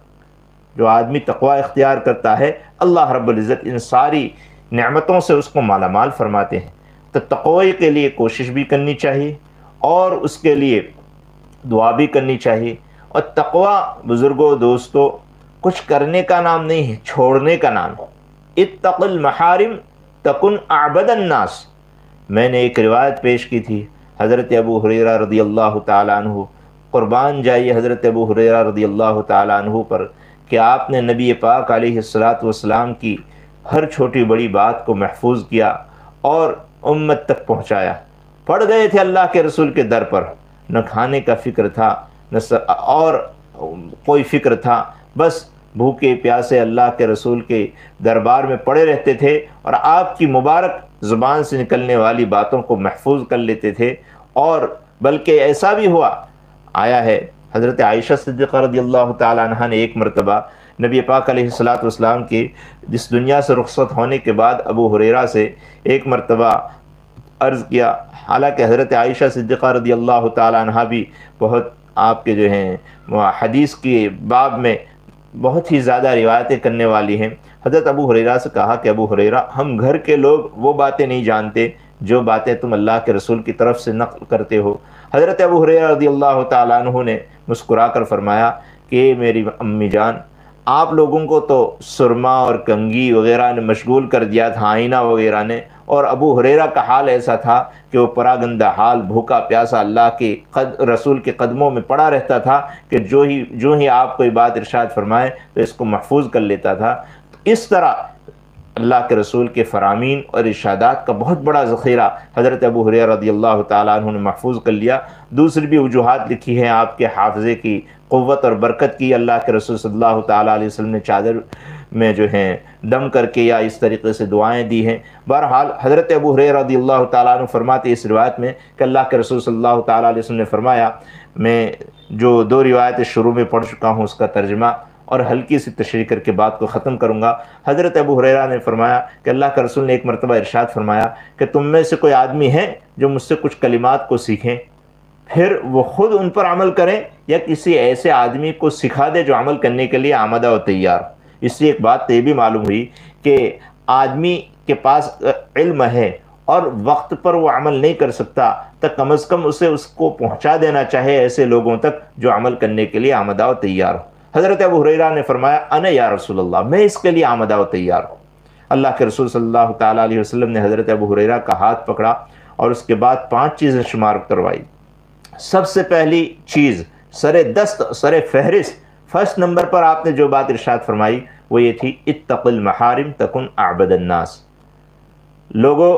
جو آدمی تقوی اختیار کرتا ہے، اللہ رب العزت ان ساری نعمتوں سے اس کو مالا مال فرماتے ہیں. تو تقوی کے لیے کوشش بھی کرنی چاہیے اور اس کے لیے دعا بھی کرنی چاہیے. اور تقوی بزرگوں دوستو کچھ کرنے کا نام نہیں ہے، چھوڑنے کا نام ہے۔ اتق المحارم تکن اعبد الناس۔ میں نے ایک روایت پیش کی تھی حضرت ابو ہریرہ رضی اللہ تعالیٰ عنہ، قربان جائیے حضرت ابو ہریرہ رضی اللہ تعالیٰ عنہ پر، کہ آپ نے نبی پاک علیہ الصلاۃ والسلام کی ہر چھوٹی بڑی بات کو محفوظ کیا اور امت تک پہنچایا۔ پڑ گئے تھے اللہ کے رسول کے در پر، نہ کھانے کا فکر تھا نہ اور کوئی فکر تھا، بس بھوکے پیاسے اللہ کے رسول کے دربار میں پڑے رہتے تھے اور آپ کی مبارک زبان سے نکلنے والی باتوں کو محفوظ کر لیتے تھے۔ اور بلکہ ایسا بھی ہوا، آیا ہے حضرت عائشہ صدیقہ رضی اللہ تعالیٰ عنہ نے ایک مرتبہ نبی پاک علیہ الصلاۃ والسلام کی جس دنیا سے رخصت ہونے کے بعد ابو ہریرہ سے ایک مرتبہ عرض کیا، حالانکہ حضرت عائشہ صدیقہ رضی اللہ تعالیٰ عنہ بھی بہت آپ کے جو ہیں حدیث کے باب میں بہت ہی زیادہ روایتیں کرنے والی ہیں۔ حضرت ابو ہریرہ سے کہا کہ ابو ہریرہ، ہم گھر کے لوگ وہ باتیں نہیں جانتے جو باتیں تم اللہ کے رسول کی طرف سے نقل کرتے ہو۔ حضرت ابو ہریرہ رضی اللہ تعالیٰ عنہ نے مسکرا کر فرمایا کہ میری امی جان، آپ لوگوں کو تو سرما اور کنگھی وغیرہ نے مشغول کر دیا تھا، آئینہ وغیرہ نے، اور ابو ہریرہ کا حال ایسا تھا کہ وہ پراگندہ حال، بھوکا پیاسا اللہ کے رسول کے قدموں میں پڑا رہتا تھا کہ جو ہی آپ کوئی بات ارشاد فرمائے تو اس کو محفوظ کر لیتا تھا۔ اس طرح اللہ کے رسول کے فرامین اور ارشادات کا بہت بڑا ذخیرہ حضرت ابو ہریرہ رضی اللہ تعالیٰ عنہ نے محفوظ کر لیا۔ دوسری بھی وجوہات لکھی ہیں آپ کے حافظے کی قوت اور برکت کی۔ اللہ کے رسول صلی اللہ تعالیٰ علیہ وسلم نے چادر میں جو ہیں دم کر کے یا اس طریقے سے دعائیں دی ہیں۔ بہرحال حضرت ابو ہریرہ رضی اللہ تعالیٰ عنہ فرماتے اس روایت میں کہ اللہ کے رسول صلی اللہ تعالیٰ علیہ وسلم نے فرمایا، میں جو دو روایتیں شروع میں پڑھ چکا ہوں اس کا ترجمہ اور ہلکی سی تشریح کر کے بات کو ختم کروں گا۔ حضرت ابو ہریرہ نے فرمایا کہ اللہ کے رسول نے ایک مرتبہ ارشاد فرمایا کہ تم میں سے کوئی آدمی ہے جو مجھ سے کچھ کلمات کو سیکھیں، پھر وہ خود ان پر عمل کریں یا کسی ایسے آدمی کو سکھا دے جو عمل کرنے کے لیے آمادہ و تیار۔ اس سے ایک بات یہ بھی معلوم ہوئی کہ آدمی کے پاس علم ہے اور وقت پر وہ عمل نہیں کر سکتا تو کم از کم اسے اس کو پہنچا دینا چاہے ایسے لوگوں تک جو عمل کرنے کے لیے آمادہ و تیار ہو۔ حضرت ابو ہریرہ نے فرمایا، انا یا رسول اللہ، میں اس کے لیے آمادہ و تیار ہوں۔ اللہ کے رسول صلی اللہ تعالیٰ علیہ وسلم نے حضرت ابو ہریرہ کا ہاتھ پکڑا اور اس کے بعد 5 چیزیں شمار کروائی۔ سب سے پہلی چیز، سر دست، سر فہرست، فرسٹ نمبر پر آپ نے جو بات ارشاد فرمائی وہ یہ تھی، اتق المحارم تکن اعبد الناس۔ لوگوں،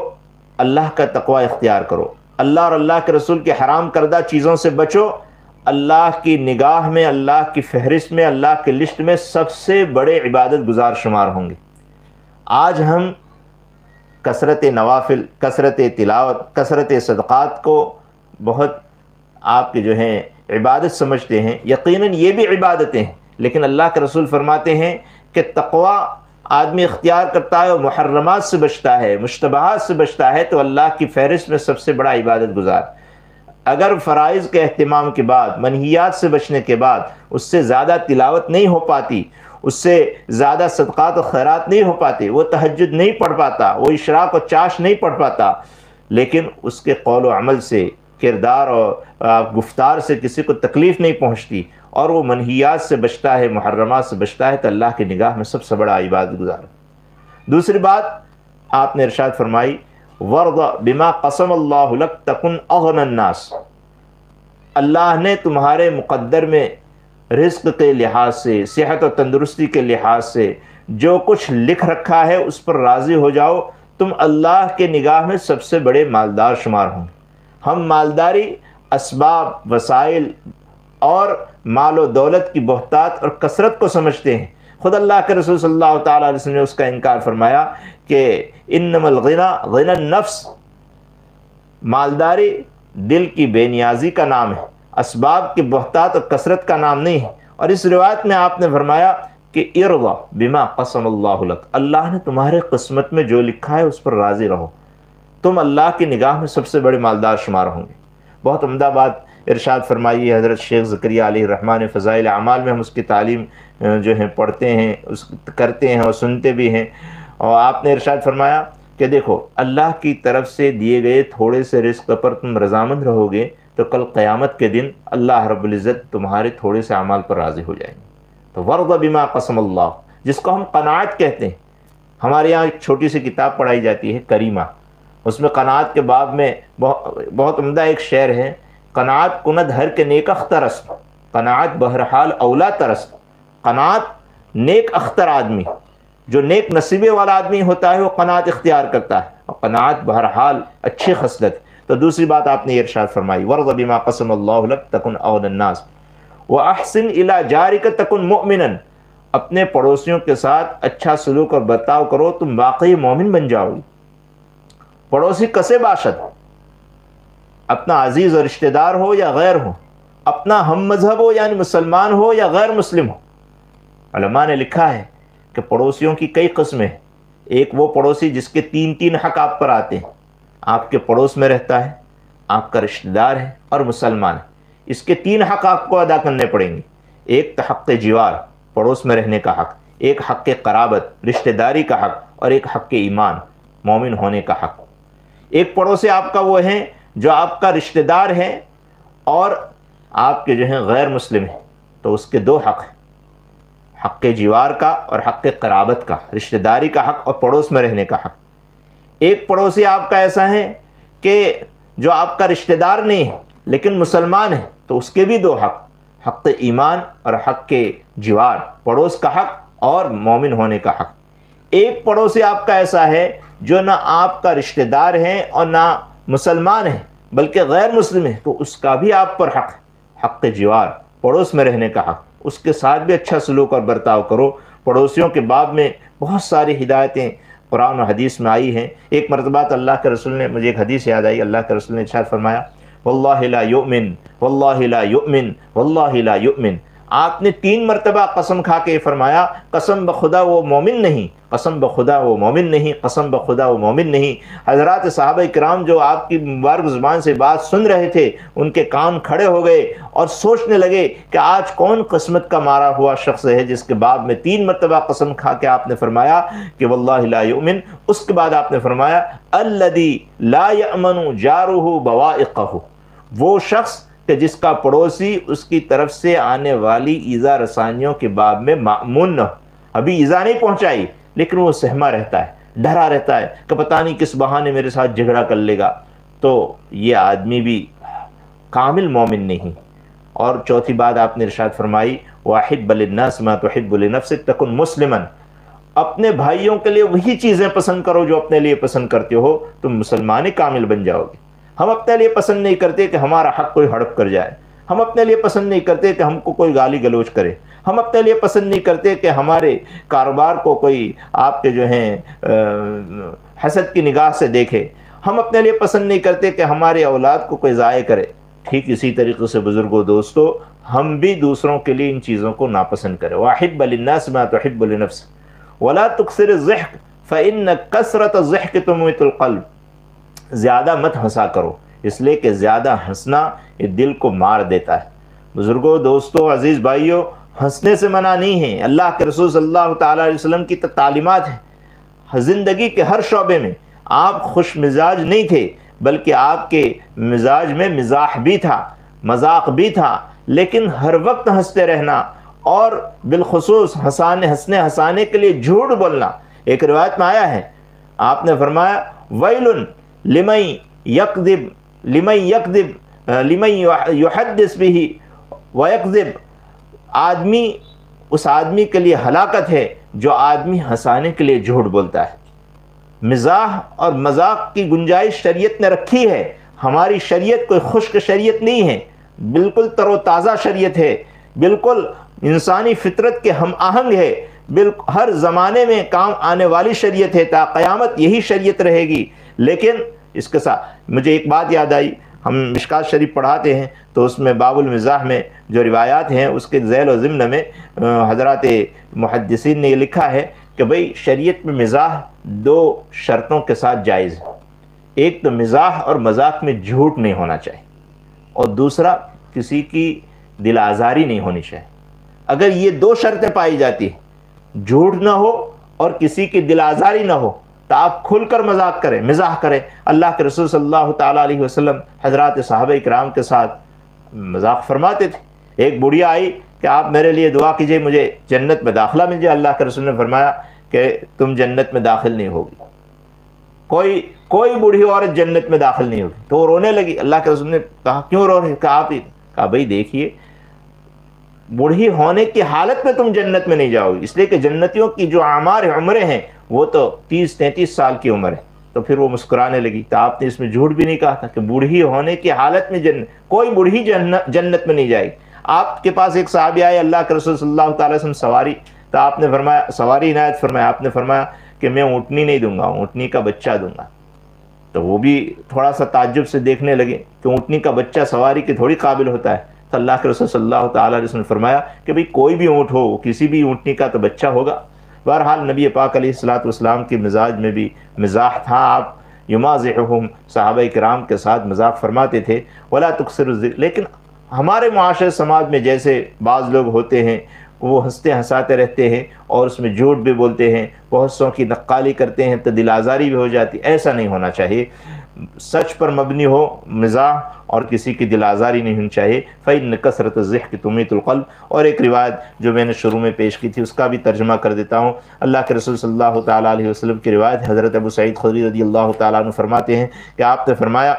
اللہ کا تقوی اختیار کرو، اللہ اور اللہ کے رسول کے حرام کردہ چیزوں سے بچو۔ اللہ کی نگاہ میں، اللہ کی فہرست میں، اللہ کی لسٹ میں سب سے بڑے عبادت گزار شمار ہوں گے۔ آج ہم کثرت نوافل، کثرت تلاوت، کثرت صدقات کو بہت آپ کے جو ہیں عبادت سمجھتے ہیں۔ یقیناً یہ بھی عبادتیں ہیں، لیکن اللہ کے رسول فرماتے ہیں کہ تقوی آدمی اختیار کرتا ہے اور محرمات سے بچتا ہے، مشتبہات سے بچتا ہے تو اللہ کی فہرست میں سب سے بڑا عبادت گزار۔ اگر فرائض کے اہتمام کے بعد، منہیات سے بچنے کے بعد اس سے زیادہ تلاوت نہیں ہو پاتی، اس سے زیادہ صدقات و خیرات نہیں ہو پاتے، وہ تہجد نہیں پڑھ پاتا، وہ اشراق و چاش نہیں پڑھ پاتا، لیکن اس کے قول و عمل سے، کردار اور گفتار سے کسی کو تکلیف نہیں پہنچتی اور وہ منہیات سے بچتا ہے، محرمات سے بچتا ہے تو اللہ کی نگاہ میں سب سے بڑا عبادت گزار۔ دوسری بات آپ نے ارشاد فرمائی، وَرْضَ بِمَا قَسَمَ اللَّهُ لَكَ تَكُنْ أَغْنَى النَّاسِ۔ اللہ نے تمہارے مقدر میں رزق کے لحاظ سے، صحت و تندرستی کے لحاظ سے جو کچھ لکھ رکھا ہے اس پر راضی ہو جاؤ، تم اللہ کے نگاہ میں سب سے بڑے مالدار شمار ہوں گے۔ ہم مالداری اسباب، وسائل اور مال و دولت کی بہتات اور کثرت کو سمجھتے ہیں۔ خود اللہ کے رسول صلی اللہ تعالیٰ علیہ وسلم نے اس کا انکار فرمایا کہ انما الغنا غنا النفس، مالداری دل کی بے نیازی کا نام ہے، اسباب کی بہتات اور کثرت کا نام نہیں ہے۔ اور اس روایت میں آپ نے فرمایا کہ ارضا بما قسم اللہ لک، اللہ نے تمہارے قسمت میں جو لکھا ہے اس پر راضی رہو، تم اللہ کی نگاہ میں سب سے بڑے مالدار شمار ہوں گے۔ بہت عمدہ بات ارشاد فرمائی ہے حضرت شیخ زکریا علیہ الرحمٰن، فضائل اعمال میں ہم اس کی تعلیم جو ہیں پڑھتے ہیں، کرتے ہیں اور سنتے بھی ہیں، اور آپ نے ارشاد فرمایا کہ دیکھو اللہ کی طرف سے دیے گئے تھوڑے سے رزق پر تم رضامند رہو گے تو کل قیامت کے دن اللہ رب العزت تمہارے تھوڑے سے اعمال پر راضی ہو جائیں گے۔ تو ورض بما قسم اللہ، جس کو ہم قناعت کہتے ہیں. ہمارے یہاں ایک چھوٹی سی کتاب پڑھائی جاتی ہے کریمہ، اس میں قناعت کے باب میں بہت عمدہ ایک شعر ہے: قناعت کند ہر کے نیک اختر است، قناعت بہرحال اولا ترست. قناعت نیک اختر آدمی، جو نیک نصیبے والا آدمی ہوتا ہے وہ قناعت اختیار کرتا ہے، اور قناعت بہرحال اچھی خصلت. تو دوسری بات آپ نے ارشاد فرمائی: ورض بما قسم اللہ لک تکن اغنی الناس واحسن الی جارک تکن مؤمنا. اپنے پڑوسیوں کے ساتھ اچھا سلوک اور برتاؤ کرو، تم واقعی مومن بن جاؤ گی. پڑوسی کسے باشد، اپنا عزیز اور رشتہ دار ہو یا غیر ہو، اپنا ہم مذہب ہو یعنی مسلمان ہو یا غیر مسلم ہو. علماء نے لکھا ہے کہ پڑوسیوں کی کئی قسمیں ہیں. ایک وہ پڑوسی جس کے تین حق آپ پر آتے ہیں. آپ کے پڑوس میں رہتا ہے، آپ کا رشتہ دار ہے اور مسلمان ہے. اس کے 3 حق آپ کو ادا کرنے پڑیں گے. ایک تو حق جوار، پڑوس میں رہنے کا حق، ایک حق قرابت، رشتہ داری کا حق، اور ایک حق ایمان، مومن ہونے کا حق. ایک پڑوسی آپ کا وہ ہے جو آپ کا رشتہ دار ہے اور آپ کے جو ہیں غیر مسلم ہیں، تو اس کے 2 حق ہیں، حق جوار کا اور حق قرابت کا، رشتہ داری کا حق اور پڑوس میں رہنے کا حق. ایک پڑوسی آپ کا ایسا ہے کہ جو آپ کا رشتہ دار نہیں ہے لیکن مسلمان ہے، تو اس کے بھی 2 حق، حق ایمان اور حق جوار، پڑوس کا حق اور مومن ہونے کا حق. ایک پڑوسی آپ کا ایسا ہے جو نہ آپ کا رشتہ دار ہے اور نہ مسلمان ہے بلکہ غیر مسلم ہے، تو اس کا بھی آپ پر حق ہے، حق جوار، پڑوس میں رہنے کا حق. اس کے ساتھ بھی اچھا سلوک اور برتاؤ کرو. پڑوسیوں کے باب میں بہت ساری ہدایتیں قرآن و حدیث میں آئی ہیں. ایک مرتبہ تو اللہ کے رسول نے، مجھے ایک حدیث یاد آئی، اللہ کے رسول نے ارشاد فرمایا: واللہ لا یؤمن واللہ لا یؤمن واللہ لا یؤمن. آپ نے 3 مرتبہ قسم کھا کے فرمایا: قسم بخدا وہ مومن نہیں، قسم بخدا وہ مومن نہیں، قسم بخدا وہ مومن نہیں. حضرات صحابہ کرام جو آپ کی مبارک زبان سے بات سن رہے تھے، ان کے کان کھڑے ہو گئے اور سوچنے لگے کہ آج کون قسمت کا مارا ہوا شخص ہے جس کے بعد میں 3 مرتبہ قسم کھا کے آپ نے فرمایا کہ واللہ لا یؤمن. اس کے بعد آپ نے فرمایا: الذی لا یأمن جارہ بوائقہ. وہ شخص کہ جس کا پڑوسی اس کی طرف سے آنے والی ایذا رسانیوں کے باب میں مأمون نہ ہو. ابھی ایذا نہیں پہنچائی لیکن وہ سہما رہتا ہے، ڈرا رہتا ہے کہ پتہ نہیں کس بہانے میرے ساتھ جھگڑا کر لے گا، تو یہ آدمی بھی کامل مومن نہیں. اور چوتھی بات آپ نے ارشاد فرمائی: وَأَحِبَّ لِلنَّاسِ مَا تُحِبُّ لِنَفْسِكَ تَكُنْ مُسْلِمًا. اپنے بھائیوں کے لیے وہی چیزیں پسند کرو جو اپنے لیے پسند کرتے ہو، تم مسلمان کامل بن جاؤ گے. ہم اپنے لیے پسند نہیں کرتے کہ ہمارا حق کوئی ہڑپ کر جائے، ہم اپنے لیے پسند نہیں کرتے کہ ہم کو کوئی گالی گلوچ کرے، ہم اپنے لیے پسند نہیں کرتے کہ ہمارے کاروبار کو کوئی آپ کے جو ہیں حسد کی نگاہ سے دیکھے، ہم اپنے لیے پسند نہیں کرتے کہ ہمارے اولاد کو کوئی ضائع کرے. ٹھیک اسی طریقے سے بزرگوں، دوستو، ہم بھی دوسروں کے لیے ان چیزوں کو ناپسند کریں. وَأَحِبَّ لِلنَّاسِ مَا تُحِبُّ لِنَفْسِكَ وَلَا تُكْثِرِ الضِّحْكَ فَإِنَّ كَثْرَةَ الضِّحْكِ تُمِيتُ الْقَلْبَ. زیادہ مت ہنسا کرو، اس لیے کہ زیادہ ہنسنا یہ دل کو مار دیتا ہے. بزرگوں، دوستو، عزیز بھائیوں، ہنسنے سے منع نہیں ہے. اللہ کے رسول صلی اللہ تعالیٰ علیہ وسلم کی تعلیمات ہیں. زندگی کے ہر شعبے میں آپ خوش مزاج نہیں تھے بلکہ آپ کے مزاج میں مزاح بھی تھا، مذاق بھی تھا، لیکن ہر وقت ہنستے رہنا اور بالخصوص ہنسانے کے لیے جھوٹ بولنا. ایک روایت میں آیا ہے، آپ نے فرمایا: ویل لمن یحدث به ویکذب. اس آدمی کے لیے ہلاکت ہے جو آدمی ہنسانے کے لیے جھوٹ بولتا ہے. مزاح اور مذاق کی گنجائش شریعت نے رکھی ہے. ہماری شریعت کوئی خشک شریعت نہیں ہے، بالکل تر و تازہ شریعت ہے، بالکل انسانی فطرت کے ہم آہنگ ہے، بالکل ہر زمانے میں کام آنے والی شریعت ہے، تا قیامت یہی شریعت رہے گی. لیکن اس کے ساتھ مجھے ایک بات یاد آئی. ہم مشکات شریف پڑھاتے ہیں تو اس میں باب المزاح میں جو روایات ہیں اس کے ذیل و ضمن میں حضرات محدثین نے یہ لکھا ہے کہ بھئی شریعت میں مزاح 2 شرطوں کے ساتھ جائز ہے. ایک تو مزاح اور مذاق میں جھوٹ نہیں ہونا چاہیے، اور دوسرا کسی کی دل آزاری نہیں ہونی چاہیے. اگر یہ 2 شرطیں پائی جاتی ہیں، جھوٹ نہ ہو اور کسی کی دل آزاری نہ ہو، تو آپ کھل کر مذاق کریں، مزاح کریں. اللہ کے رسول صلی اللہ تعالیٰ علیہ وسلم حضرات صحابہ کرام کے ساتھ مذاق فرماتے تھے. ایک بڑھیا آئی کہ آپ میرے لیے دعا کیجئے مجھے جنت میں داخلہ مل جائے۔ اللہ کے رسول نے فرمایا کہ تم جنت میں داخل نہیں ہوگی، کوئی بوڑھی عورت جنت میں داخل نہیں ہوگی۔ تو وہ رونے لگی۔ اللہ کے رسول نے کہا کیوں رو رہے؟ کہا آپ ہی۔ کہا بھئی دیکھیے، بوڑھی ہونے کی حالت میں تم جنت میں نہیں جاؤ گی، اس لیے کہ جنتیوں کی جو اعمار عمریں ہیں وہ تو 30-33 سال کی عمر ہے۔ تو پھر وہ مسکرانے لگی۔ تو آپ نے اس میں جھوٹ بھی نہیں کہا تھا کہ بوڑھی ہونے کی حالت میں کوئی بوڑھی جنت میں نہیں جائے گی۔ آپ کے پاس ایک صحابی آئے، اللہ کے رسول صلی اللہ تعالی وسلم سواری، تو آپ نے فرمایا، سواری عنایت فرمایا، آپ نے فرمایا کہ میں اونٹنی نہیں دوں گا، اونٹنی کا بچہ دوں گا۔ تو وہ بھی تھوڑا سا تعجب سے دیکھنے لگے کہ اونٹنی کا بچہ سواری کے تھوڑی قابل ہوتا ہے۔ تو اللہ کے رسول صلی اللہ تعالیٰ علیہ وسلم نے فرمایا کہ بھئی کوئی بھی اونٹ ہو، کسی بھی اونٹنی کا تو بچہ ہوگا۔ بہرحال نبی پاک علیہ الصلوۃ والسلام کی مزاج میں بھی مزاح تھا، آپ یمازحہم، صحابہ کرام کے ساتھ مذاق فرماتے تھے۔ ولا تکثر الذکر، لیکن ہمارے معاشرے سماج میں جیسے بعض لوگ ہوتے ہیں، وہ ہنستے ہنساتے رہتے ہیں اور اس میں جھوٹ بھی بولتے ہیں، بہت سو کی نقالی کرتے ہیں تو دل آزاری بھی ہو جاتی۔ ایسا نہیں ہونا چاہیے، سچ پر مبنی ہو مزاح، اور کسی کی دل آزاری نہیں ہونی چاہیے۔ فإن کثرت الضحک تمیت القلب۔ اور ایک روایت جو میں نے شروع میں پیش کی تھی اس کا بھی ترجمہ کر دیتا ہوں۔ اللہ کے رسول صلی اللہ تعالیٰ علیہ وسلم کی روایت، حضرت ابو سعید خدری رضی اللہ تعالیٰ عنہ فرماتے ہیں کہ آپ نے فرمایا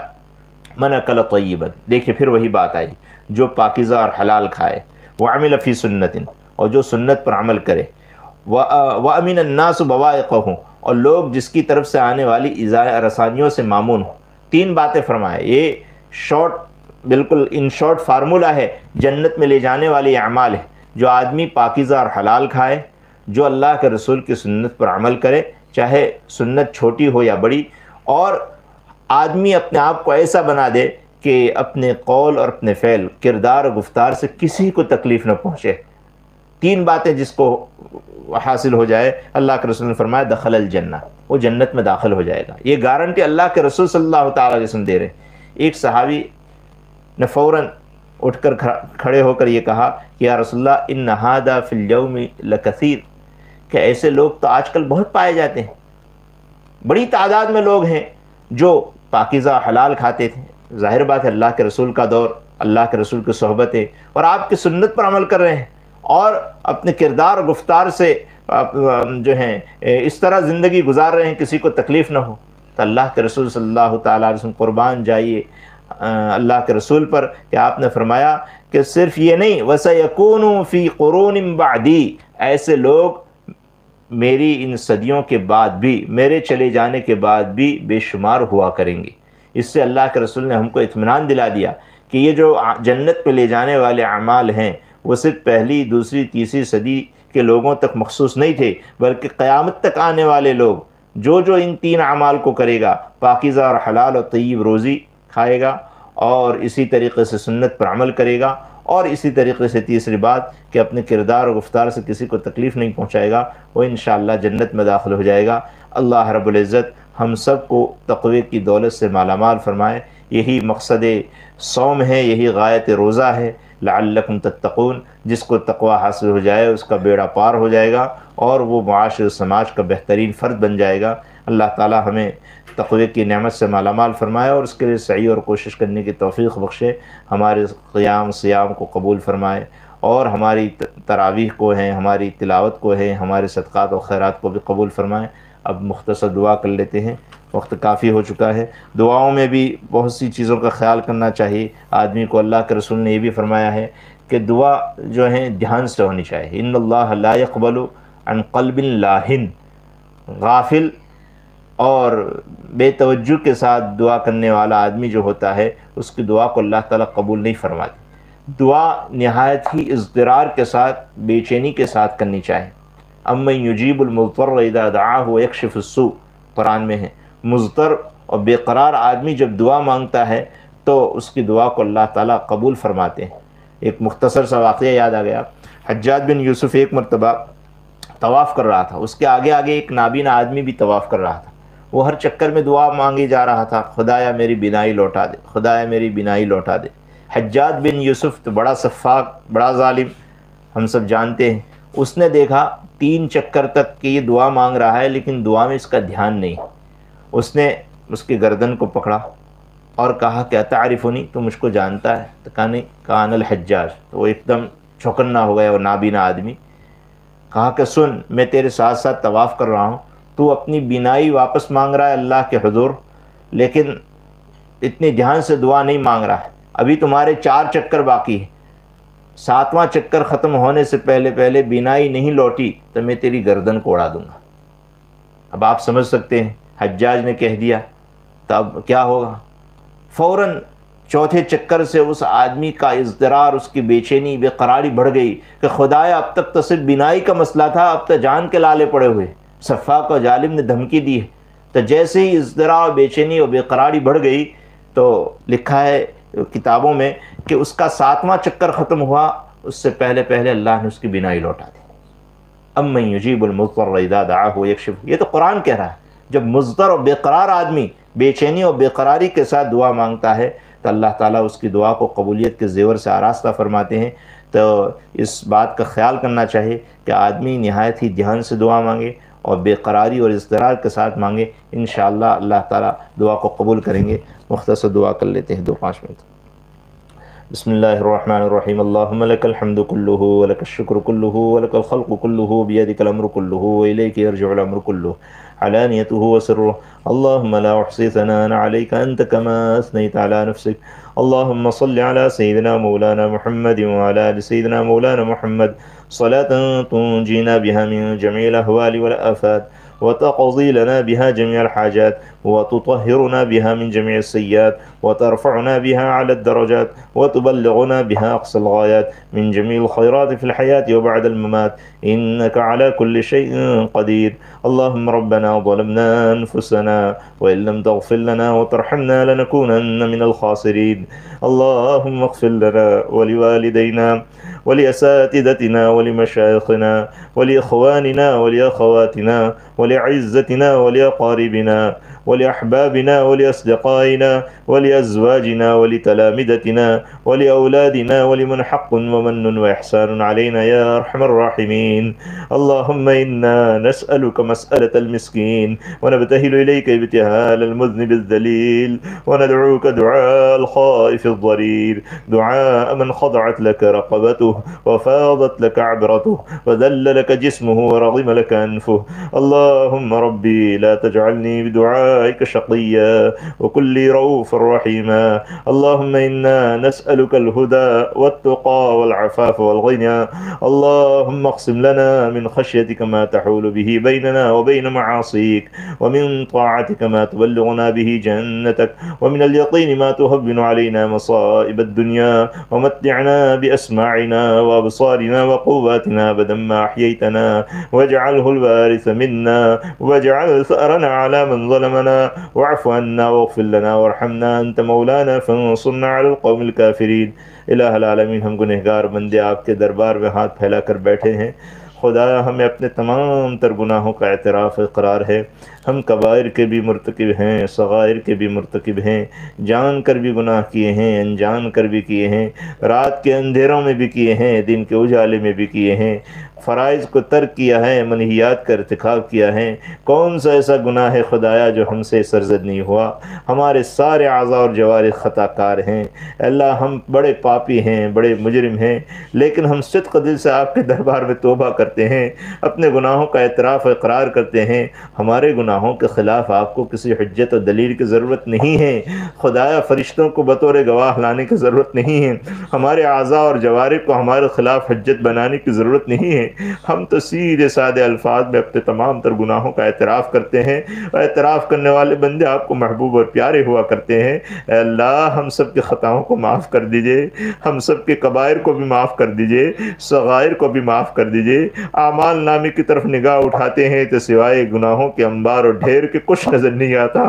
من اکل طیبا، دیکھیے پھر وہی بات آئی، جو پاکیزہ اور حلال کھائے، وعمل فی سنت، اور جو سنت پر عمل کرے، وامن الناس بوائقہ، اور لوگ جس کی طرف سے آنے والی ایذاء رسانیوں سے مامون ہوں۔ تین باتیں فرمائے، یہ شارٹ، بالکل ان شارٹ فارمولہ ہے، جنت میں لے جانے والی اعمال ہے۔ جو آدمی پاکیزہ اور حلال کھائے، جو اللہ کے رسول کی سنت پر عمل کرے، چاہے سنت چھوٹی ہو یا بڑی، اور آدمی اپنے آپ کو ایسا بنا دے کہ اپنے قول اور اپنے فعل، کردار اور گفتار سے کسی کو تکلیف نہ پہنچے۔ تین باتیں جس کو حاصل ہو جائے، اللہ کے رسول نے فرمایا دخل الجنہ، وہ جنت میں داخل ہو جائے گا۔ یہ گارنٹی اللہ کے رسول صلی اللہ تعالیٰ علیہ وسلم دے رہے ہیں۔ ایک صحابی نے فوراً اٹھ کر کھڑے ہو کر یہ کہا کہ یا رسول اللہ ان ھذا فی اليوم لکثیر، کہ ایسے لوگ تو آج کل بہت پائے جاتے ہیں، بڑی تعداد میں لوگ ہیں جو پاکیزہ حلال کھاتے تھے۔ ظاہر بات ہے اللہ کے رسول کا دور، اللہ کے رسول کی صحبت ہے، اور آپ کی سنت پر عمل کر رہے ہیں اور اپنے کردار اور گفتار سے جو ہیں اس طرح زندگی گزار رہے ہیں کسی کو تکلیف نہ ہو۔ تو اللہ کے رسول صلی اللہ تعالیٰ علیہ وسلم قربان جائیے اللہ کے رسول پر کہ آپ نے فرمایا کہ صرف یہ نہیں، وَسَيَكُونُ فِي قُرُونٍ بَعْدِي، ایسے لوگ میری ان صدیوں کے بعد بھی، میرے چلے جانے کے بعد بھی بے شمار ہوا کریں گے۔ اس سے اللہ کے رسول نے ہم کو اطمینان دلا دیا کہ یہ جو جنت پہ لے جانے والے اعمال ہیں وہ صرف پہلی، دوسری، تیسری صدی کے لوگوں تک مخصوص نہیں تھے، بلکہ قیامت تک آنے والے لوگ جو ان تین اعمال کو کرے گا، پاکیزہ اور حلال اور طیب روزی کھائے گا، اور اسی طریقے سے سنت پر عمل کرے گا، اور اسی طریقے سے تیسری بات کہ اپنے کردار اور گفتار سے کسی کو تکلیف نہیں پہنچائے گا، وہ انشاءاللہ جنت میں داخل ہو جائے گا۔ اللہ رب العزت ہم سب کو تقوی کی دولت سے مالا مال فرمائے۔ یہی مقصد صوم ہے، یہی غایت روزہ ہے، لعلکم تتقون۔ جس کو تقوی حاصل ہو جائے اس کا بیڑا پار ہو جائے گا اور وہ معاشر سماج کا بہترین فرد بن جائے گا۔ اللہ تعالی ہمیں تقوی کی نعمت سے مالا مال فرمائے اور اس کے لیے سعی اور کوشش کرنے کی توفیق بخشے۔ ہمارے قیام سیام کو قبول فرمائے، اور ہماری تراویح کو ہیں، ہماری تلاوت کو ہیں، ہمارے صدقات و خیرات کو بھی قبول فرمائے۔ اب مختصر دعا کر لیتے ہیں، وقت کافی ہو چکا ہے۔ دعاؤں میں بھی بہت سی چیزوں کا خیال کرنا چاہیے آدمی کو۔ اللہ کے رسول نے یہ بھی فرمایا ہے کہ دعا جو ہے دھیان سے ہونی چاہیے۔ ان اللہ لا يقبل عن قلب لاہن، غافل اور بے توجہ کے ساتھ دعا کرنے والا آدمی جو ہوتا ہے اس کی دعا کو اللہ تعالیٰ قبول نہیں فرماتی۔ دعا نہایت ہی اضطرار کے ساتھ، بے چینی کے ساتھ کرنی چاہیے۔ امن یجیب المضطر اذا دعاہ ویکشف السوء، قرآن میں ہے۔ مضطر اور بے قرار آدمی جب دعا مانگتا ہے تو اس کی دعا کو اللہ تعالیٰ قبول فرماتے ہیں۔ ایک مختصر سا واقعہ یاد آ گیا۔ حجاج بن یوسف ایک مرتبہ طواف کر رہا تھا، اس کے آگے آگے ایک نابینا آدمی بھی طواف کر رہا تھا۔ وہ ہر چکر میں دعا مانگی جا رہا تھا، خدایا میری بینائی لوٹا دے، خدایا میری بینائی لوٹا دے۔ حجاج بن یوسف تو بڑا سفاک، بڑا ظالم، ہم سب جانتے ہیں۔ اس نے دیکھا 3 چکر تک کہ یہ دعا مانگ رہا ہے لیکن دعا میں اس کا دھیان نہیں۔ اس نے اس کی گردن کو پکڑا اور کہا کہ اتعرفنی، تو مجھ کو جانتا ہے؟ تو کہا نہیں، کہا انا الحجاج۔ تو وہ ایک دم چوکنا ہو گیا وہ نابینا آدمی. کہا کہ سن، میں تیرے ساتھ ساتھ طواف کر رہا ہوں، تو اپنی بینائی واپس مانگ رہا ہے اللہ کے حضور، لیکن اتنے دھیان سے دعا نہیں مانگ رہا ہے. ابھی تمہارے 4 چکر باقی ہیں، 7واں چکر ختم ہونے سے پہلے پہلے بینائی نہیں لوٹی تو میں تیری گردن کو اڑا دوں گا. اب آپ سمجھ سکتے ہیں حجاج نے کہہ دیا تو اب کیا ہوگا. فوراً چوتھے چکر سے اس آدمی کا اضطرار، اس کی بے چینی، بے قراری بڑھ گئی کہ خدایا اب تک تو صرف بینائی کا مسئلہ تھا، اب تو جان کے لالے پڑے ہوئے. سفاک و ظالم نے دھمکی دی ہے. تو جیسے ہی اضطرار، بے چینی اور بے قراری بڑھ گئی تو لکھا ہے کتابوں میں کہ اس کا 7واں چکر ختم ہوا، اس سے پہلے پہلے اللہ نے اس کی بینائی لوٹا دی. امن یجیب المضطر اذا دعاہ ویکشف، یہ تو قرآن کہہ رہا ہے. جب مضطر اور بے قرار آدمی بے چینی اور بے قراری کے ساتھ دعا مانگتا ہے تو اللہ تعالیٰ اس کی دعا کو قبولیت کے زیور سے آراستہ فرماتے ہیں. تو اس بات کا خیال کرنا چاہیے کہ آدمی نہایت ہی دھیان سے دعا مانگے اور بے قراری اور اضطرار کے ساتھ مانگے، انشاءاللہ اللہ تعالیٰ دعا کو قبول کریں گے. مختصر دعا کر لیتے ہیں 2-5 منٹ. بسم اللہ الرحمن الرحیم. اللہم لک الحمد کلہ ولک الشکر کلہ ولک الخلق کلہ بیدک الامر کلہ والیک یرجع الامر کلہ علانیتہ وسرہ. اللہم لا احصی ثناء علیک انت کما اثنیت علی نفسک. اللہم صل علی سیدنا مولانا محمد وعلی آل سیدنا مولانا محمد صلاة تنجینا بها من جميع الاحوال والآفات وتقضي لنا بها جميع الحاجات وتطهرنا بها من جميع السيئات وترفعنا بها على الدرجات وتبلغنا بها أقصى الغايات من جميع الخيرات في الحياة وبعد الممات إنك على كل شيء قدير. اللهم ربنا ظلمنا أنفسنا وإن لم تغفر لنا وترحمنا لنكونن من الخاسرين. اللهم اغفر لنا ولوالدينا ولأساتذتنا ولمشايخنا ولإخواننا ولأخواتنا ولعزتنا ولأقاربنا ولأحبابنا ولأصدقائنا ولأزواجنا ولتلامذتنا ولأولادنا ولمن حق ومن وإحسان علينا يا أرحم الراحمين. اللهم إنا نسألك مسألة المسكين ونبتهل إليك ابتهال المذنب الذليل وندعوك دعاء الخائف الضرير، دعاء من خضعت لك رقبته وفاضت لك عبرته وذل لك جسمه ورغم لك أنفه. اللهم ربي لا تجعلني بدعائك شقيا وكن لي رؤوفا رحيما. اللهم إنا نسألك الهدى والتقى والعفاف والغنى. اللهم اقسم لنا من خشيتك ما تحول به بيننا وبين معاصيك، ومن طاعتك ما تبلغنا به جنتك، ومن اليقين ما تهون علينا مصائب الدنيا، ومتعنا بأسماعنا وأبصارنا وقواتنا أبدا ما أحييتنا، واجعله الوارث منا، واجعل ثأرنا على من ظلمنا، واعف عنا واغفر لنا وارحمنا أنت مولانا فانصرنا على القوم الكافرين. الہ العالمین، ہم گنہگار بندے آپ کے دربار میں ہاتھ پھیلا کر بیٹھے ہیں. خدایا ہمیں اپنے تمام تر گناہوں کا اعتراف اقرار ہے. ہم کبائر کے بھی مرتکب ہیں، صغائر کے بھی مرتکب ہیں، جان کر بھی گناہ کیے ہیں، انجان کر بھی کیے ہیں، رات کے اندھیروں میں بھی کیے ہیں، دن کے اجالے میں بھی کیے ہیں، فرائض کو ترک کیا ہے، منہیات کا ارتکاب کیا ہے. کون سا ایسا گناہ ہے خدایا جو ہم سے سرزد نہیں ہوا؟ ہمارے سارے اعضاء اور جوارح خطا کار ہیں. اللہ ہم بڑے پاپی ہیں، بڑے مجرم ہیں، لیکن ہم صدق دل سے آپ کے دربار میں توبہ کرتے ہیں، اپنے گناہوں کا اعتراف اقرار کرتے ہیں. ہمارے گناہوں کے خلاف آپ کو کسی حجت و دلیل کی ضرورت نہیں ہے. خدایا فرشتوں کو بطور گواہ لانے کی ضرورت نہیں ہے. ہمارے اعضاء اور جوارح کو ہمارے خلاف حجت بنانے کی ضرورت نہیں ہے. ہم تو سیدھے سادے الفاظ میں اپنے تمام تر گناہوں کا اعتراف کرتے ہیں، اور اعتراف کرنے والے بندے آپ کو محبوب اور پیارے ہوا کرتے ہیں. اے اللہ، ہم سب کی خطاؤں کو معاف کر دیجئے، ہم سب کے کبائر کو بھی معاف کر دیجئے، صغائر کو بھی معاف کر دیجئے. اعمال نامے کی طرف نگاہ اٹھاتے ہیں تو سوائے گناہوں کے انبار اور ڈھیر کے کچھ نظر نہیں آتا.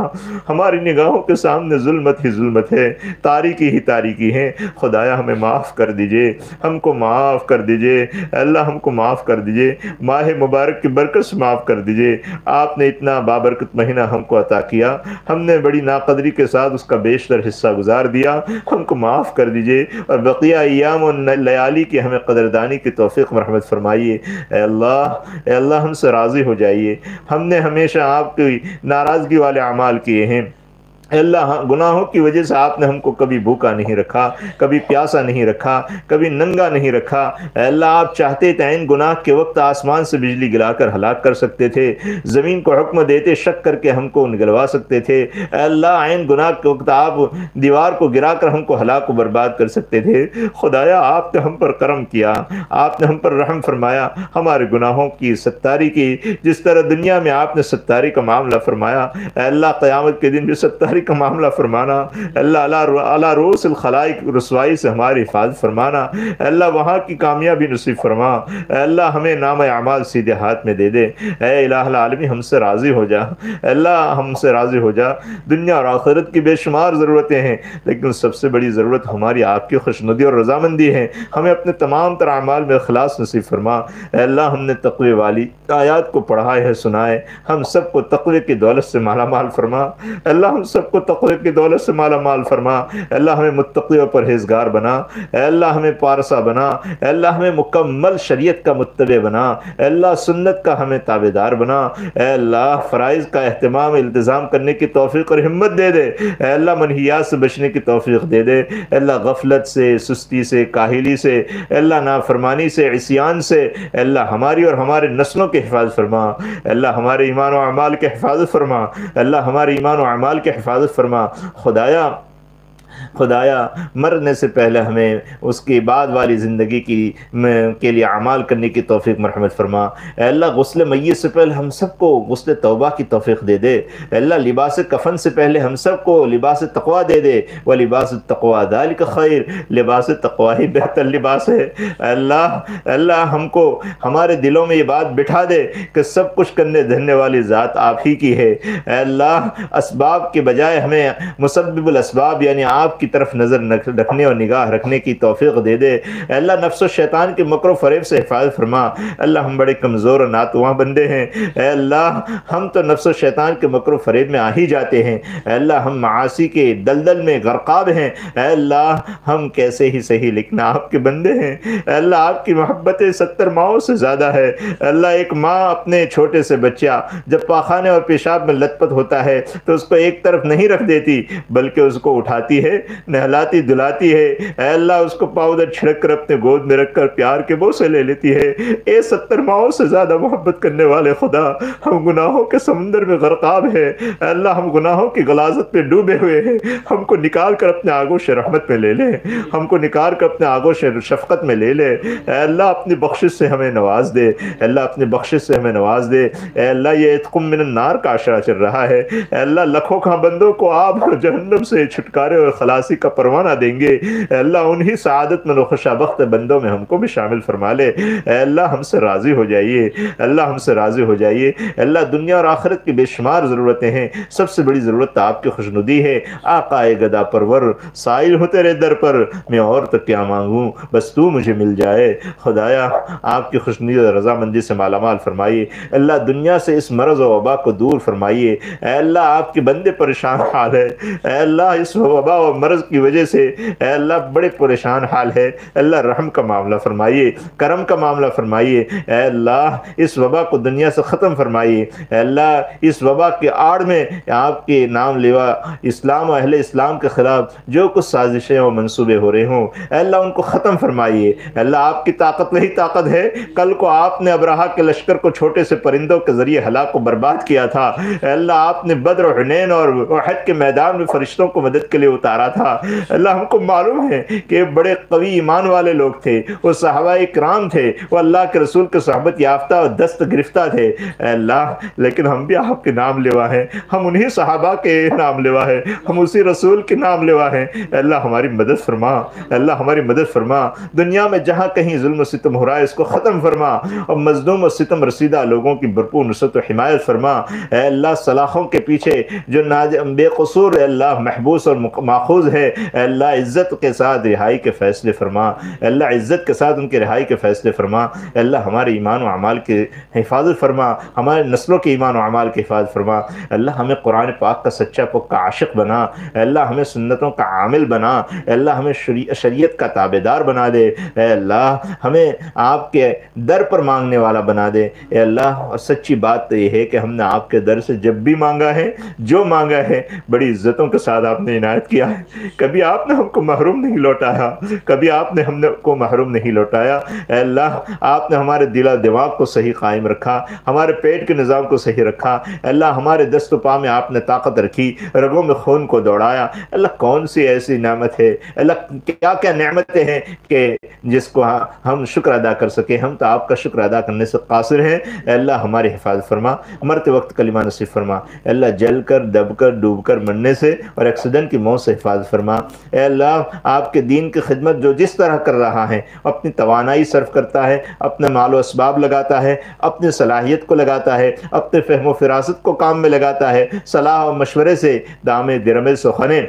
ہماری نگاہوں کے سامنے ظلمت ہی ظلمت ہے، تاریکی ہی تاریکی ہے. خدایا ہمیں معاف کر دیجئے، ہم کو معاف کر دیجئے. اے اللہ، ہم کو معاف کر دیجئے، ماہ مبارک کی برکت سے معاف کر دیجئے. آپ نے اتنا بابرکت مہینہ ہم کو عطا کیا، ہم نے بڑی ناقدری کے ساتھ اس کا بیشتر حصہ گزار دیا. ہم کو معاف کر دیجئے اور بقیہ ایام و لیالی کی ہمیں قدردانی کی توفیق مرحمت فرمائیے. اے اللہ ہم سے راضی ہو جائیے. ہم نے ہمیشہ آپ کی ناراضگی والے اعمال کیے ہیں، اے اللہ گناہوں کی وجہ سے آپ نے ہم کو کبھی بھوکا نہیں رکھا، کبھی پیاسا نہیں رکھا، کبھی ننگا نہیں رکھا۔ اے اللہ آپ چاہتے تھے عین گناہ کے وقت آسمان سے بجلی گرا کر ہلاک کر سکتے تھے، زمین کو حکم دیتے شک کر کے ہم کو نگلوا سکتے تھے۔ اے اللہ عین گناہ کے وقت آپ دیوار کو گرا کر ہم کو ہلاک و برباد کر سکتے تھے۔ خدایا آپ نے ہم پر کرم کیا، آپ نے ہم پر رحم فرمایا، ہمارے گناہوں کی ستاری کی، جس طرح دنیا میں آپ نے ستاری کا معاملہ فرمایا، اے اللہ قیامت کے دن بھی ستاری کا معاملہ فرمانا۔ اللہ اللہ روس الخلائق رسوائی سے ہماری حفاظت فرمانا۔ اے اللہ وہاں کی کامیابی نصیب فرما۔ اے اللہ ہمیں نام اعمال سیدھے ہاتھ میں دے دے۔ اے الہ العالمین ہم سے راضی ہو جا، اے اللہ ہم سے راضی ہو جا۔ دنیا اور آخرت کی بے شمار ضرورتیں ہیں، لیکن سب سے بڑی ضرورت ہماری آپ کی خوشنودی اور رضامندی ہے۔ ہمیں اپنے تمام تر اعمال میں اخلاص نصیب فرما۔ اے اللہ ہم نے تقوی والی آیات کو پڑھا ہے، سنائے، ہم سب کو تقوی کی دولت سے مالا مال فرما۔ اے اللہ ہم سب کو تقوی کی دولت سے مالا مال فرما۔ اے اللہ ہمیں متقی و پرہیزگار بنا۔ اے اللہ ہمیں پارسا بنا۔ اے اللہ ہمیں مکمل شریعت کا متبع بنا۔ اے اللہ سنت کا ہمیں تابعدار بنا۔ اے اللہ فرائض کا اہتمام التزام کرنے کی توفیق اور ہمت دے دے۔ اے اللہ منہیات سے بچنے کی توفیق دے دے۔ اے اللہ غفلت سے، سستی سے، کاہلی سے، اے اللہ نافرمانی سے، عصیان سے، اے اللہ ہماری اور ہمارے نسلوں کی حفاظت فرما۔ اے اللہ ہمارے ایمان و اعمال کی حفاظت فرما۔ اے اللہ ہمارے ایمان و اعمال کی حفاظت فرما۔ خدایا مرنے سے پہلے ہمیں اس کی بعد والی زندگی کے لیے اعمال کرنے کی توفیق مرحمت فرما۔ اے اللہ غسل میت سے پہلے ہم سب کو غسل توبہ کی توفیق دے دے۔ اے اللہ لباس کفن سے پہلے ہم سب کو لباس تقوی دے دے۔ ولباس التقوی ذالک خیر، لباس تقوی ہی بہتر لباس ہے۔ اے اللہ ہم کو ہمارے دلوں میں یہ بات بٹھا دے کہ سب کچھ کرنے دھرنے والی ذات آپ ہی کی ہے۔ اے اللہ اسباب کے بجائے ہمیں مسبب الاسباب یعنی آپ کی طرف نظر رکھنے اور نگاہ رکھنے کی توفیق دے دے۔ اے اللہ نفس و شیطان کے مکر و فریب سے حفاظت فرما۔ اللہ ہم بڑے کمزور اور ناتواں بندے ہیں۔ اے اللہ ہم تو نفس و شیطان کے مکر و فریب میں آ ہی جاتے ہیں۔ اے اللہ ہم معاصی کے دلدل میں غرقاب ہیں۔ اے اللہ ہم کیسے ہی صحیح لیکن آپ کے بندے ہیں۔ اے اللہ آپ کی محبت 70 ماؤں سے زیادہ ہے۔ اے اللہ ایک ماں اپنے چھوٹے سے بچہ جب پاخانے اور پیشاب میں لت پت ہوتا ہے تو اس کو ایک طرف نہیں رکھ دیتی بلکہ اس کو اٹھاتی ہے، نہلاتی دلاتی ہے۔ اے اللہ اس کو پاؤڈر چھڑک کر اپنے گود میں رکھ کر پیار کے بوسے لے لیتی ہے۔ اے 70 ماؤں سے زیادہ محبت کرنے والے خدا، ہم گناہوں کے سمندر میں غرقاب ہیں۔ اے اللہ ہم گناہوں کی غلاظت میں ڈوبے ہوئے ہیں، ہم کو نکال کر اپنے آغوش رحمت میں لے لے، ہم کو نکال کر اپنے آغوش شفقت میں لے لے۔ اے اللہ اپنی بخشش سے ہمیں نواز دے، اے اللہ اپنی بخشش سے ہمیں نواز دے۔ اے اللہ یہ عتقم من النار کا عشرہ چل رہا ہے۔ اے اللہ لکھوں کا بندوں کو آپ جہنم سے چھٹکارے اور خلاصی کا پروانہ دیں گے۔ اے اللہ انہی سعادت میں خوشا بخت بندوں میں ہم کو بھی شامل فرما لے۔ اے اللہ ہم سے راضی ہو جائیے، اے اللہ ہم سے راضی ہو جائیے۔ اے اللہ دنیا اور آخرت کی بے شمار ضرورتیں ہیں، سب سے بڑی ضرورت آپ کی خوشنودی ہے۔ آقا گدا پرور سائل ہوں تیرے در پر، میں اور تو کیا مانگوں بس تو مجھے مل جائے۔ خدایا آپ کی خوشنودی اور رضامندی سے مالا مال فرمائیے۔ اللہ دنیا سے اس مرض و وبا کو دور فرمائیے۔ اے اللہ آپ کے بندے پریشان حال ہے، اے اللہ اس وبا و مرض کی وجہ سے اے اللہ بڑے پریشان حال ہے۔ اے اللہ رحم کا معاملہ فرمائیے، کرم کا معاملہ فرمائیے۔ اے اللہ اس وبا کو دنیا سے ختم فرمائیے۔ اے اللہ اس وبا کے آڑ میں آپ کے نام لیوا اسلام و اہل اسلام کے خلاف جو کچھ سازشیں و منصوبے ہو رہے ہوں اے اللہ ان کو ختم فرمائیے۔ اے اللہ آپ کی طاقت وہی طاقت ہے، کل کو آپ نے ابرہا کے لشکر کو چھوٹے سے پرندوں کے ذریعے ہلاک و برباد کیا تھا۔ اے اللہ آپ نے بدر و حنین اور احد کے میدان میں فرشتوں کو مدد کے لیے اتارا تھا۔ اللہ ہم کو معلوم ہے کہ بڑے قوی ایمان والے لوگ تھے، وہ صحابہ کرام تھے، وہ اللہ کے رسول کے صحبت یافتہ اور دست گرفتہ تھے۔ اے اللہ لیکن ہم بھی آپ کے نام لیوا ہیں، ہم انہی صحابہ کے نام لیوا ہیں، ہم اسی رسول کے نام لیوا ہیں۔ اے اللہ ہماری مدد فرما، اے اللہ ہماری مدد فرما۔ دنیا میں جہاں کہیں ظلم و ستم ہو رہا ہے اس کو ختم فرما، اور مظلوم و ستم رسیدہ لوگوں کی بھرپور نصرت و حمایت فرما۔ اے اللہ سلاخوں کے پیچھے جو بے قصور اے اللہ محبوس اور ماخوذ ماخوذ ہے، اے اللہ عزت کے ساتھ رہائی کے فیصلے فرما، اے اللہ عزت کے ساتھ ان کے رہائی کے فیصلے فرما، اے اللہ ہمارے ایمان و اعمال کی حفاظت فرما، ہمارے نسلوں کے ایمان و اعمال کی حفاظت فرما، اے اللہ ہمیں قرآن پاک کا سچا پکا عاشق بنا، اے اللہ ہمیں سنتوں کا عامل بنا، اے اللہ ہمیں شریعت کا تابعدار بنا دے، اے اللہ ہمیں آپ کے در پر مانگنے والا بنا دے، اے اللہ اور سچی بات تو یہ ہے کہ ہم نے آپ کے در سے جب بھی مانگا ہے، جو مانگا ہے بڑی عزتوں کے ساتھ آپ نے عنایت کیا ہے، کبھی آپ نے ہم کو محروم نہیں لوٹایا، کبھی آپ نے ہم کو محروم نہیں لوٹایا، اے اللہ آپ نے ہمارے دل و دماغ کو صحیح قائم رکھا، ہمارے پیٹ کے نظام کو صحیح رکھا، اے اللہ ہمارے دست و پا میں آپ نے طاقت رکھی، رگوں میں خون کو دوڑایا، اللہ کون سی ایسی نعمت ہے، اللہ کیا کیا نعمتیں ہیں کہ جس کو ہم شکر ادا کر سکے، ہم تو آپ کا شکر ادا کرنے سے قاصر ہیں، اے اللہ ہماری حفاظت فرما، مرتے وقت کلمہ نصیب فرما، اے اللہ جل کر دب کر ڈوب کر مرنے سے اور ایکسیڈنٹ کی موت سے حفاظت فرما، اے اللہ آپ کے دین کی خدمت جو جس طرح کر رہا ہے، اپنی توانائی صرف کرتا ہے، اپنے مال و اسباب لگاتا ہے، اپنی صلاحیت کو لگاتا ہے، اپنے فہم و فراست کو کام میں لگاتا ہے، صلاح و مشورے سے دامے درمے سخنے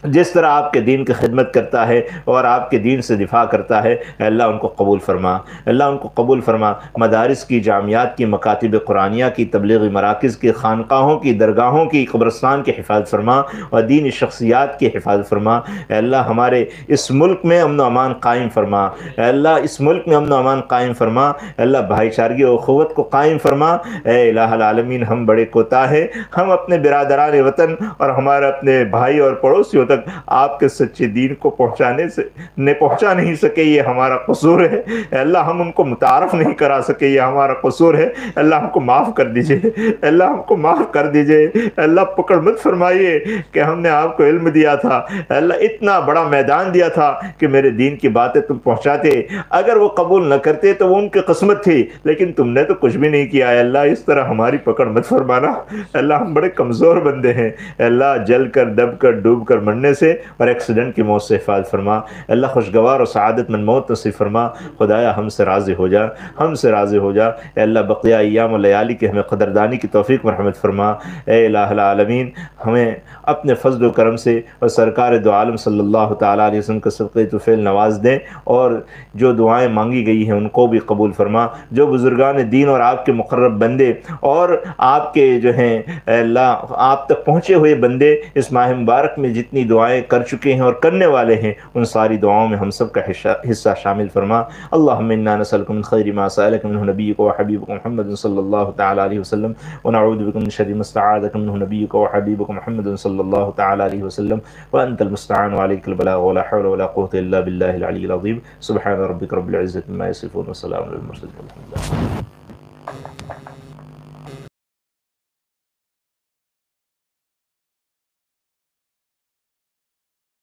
جس طرح آپ کے دین کی خدمت کرتا ہے اور آپ کے دین سے دفاع کرتا ہے، اے اللہ ان کو قبول فرما، اللہ ان کو قبول فرما، مدارس کی، جامعات کی، مکاتب قرآنیہ کی، تبلیغی مراکز کی، خانقاہوں کی، درگاہوں کی، قبرستان کی حفاظت فرما اور دینی شخصیات کی حفاظت فرما، اے اللہ ہمارے اس ملک میں امن و امان قائم فرما، اے اللہ اس ملک میں امن و امان قائم فرما، اے اللہ بھائی چارگی و اخوت کو قائم فرما، اے الہ العالمین ہم بڑے کوتاہ ہیں، ہم اپنے برادران وطن اور ہمارے اپنے بھائی اور پڑوسیوں آپ کے سچے دین کو پہنچا نہیں سکے، یہ ہمارا قصور ہے، اے اللہ ہم ان کو متعارف نہیں کرا سکے، یہ ہمارا قصور ہے، اے اللہ ہم کو معاف کر دیجئے، اے اللہ ہم کو معاف کر دیجئے، اے اللہ پکڑ مت فرمائیے کہ ہم نے آپ کو علم دیا تھا، اے اللہ اتنا بڑا میدان دیا تھا کہ میرے دین کی باتیں تم پہنچاتے، اگر وہ قبول نہ کرتے تو وہ ان کی قسمت تھی، لیکن تم نے تو کچھ بھی نہیں کیا، اے اللہ اس طرح ہماری پکڑ مت فرمانا، اے اللہ ہم بڑے کمزور بندے ہیں، اے اللہ جل کر دب کر ڈوب کر مرنے سے اور ایکسیڈنٹ کی موت سے حفاظت فرما، اللہ خوشگوار اور سعادت مند موت نصیب فرما، خدایا ہم سے راضی ہو جا، ہم سے راضی ہو جا، اے اللہ بقیہ ایام و لیالی کی ہمیں قدردانی کی توفیق مرحمت فرما، اے الہ العالمین ہمیں اپنے فضل و کرم سے اور سرکار دو عالم صلی اللہ تعالیٰ علیہ وسلم کے صدقے تو فعل نواز دیں، اور جو دعائیں مانگی گئی ہیں ان کو بھی قبول فرما، جو بزرگان دین اور آپ کے مقرب بندے اور آپ کے جو ہیں اے اللہ آپ تک پہنچے ہوئے بندے اس ماہ مبارک میں جتنی دعائیں کر چکے ہیں اور کرنے والے ہیں، ان ساری دعاؤں میں ہم سب کا حصہ شامل فرما، اللہم انا نسألک من خیر ما سألک منہ نبیک و حبیبک محمد صلی اللہ تعالیٰ علیہ وسلم ونعوذ بک من شر ما استعاذک منہ نبیک و حبیبک محمد صلی اللہ تعالیٰ علیہ وسلم وانت المستعان وعلیک البلاغ ولا حول ولا قوة الا باللہ العلی العظیم، سبحان ربک رب العزة عما یصفون وسلام علی المرسلین والحمد للہ۔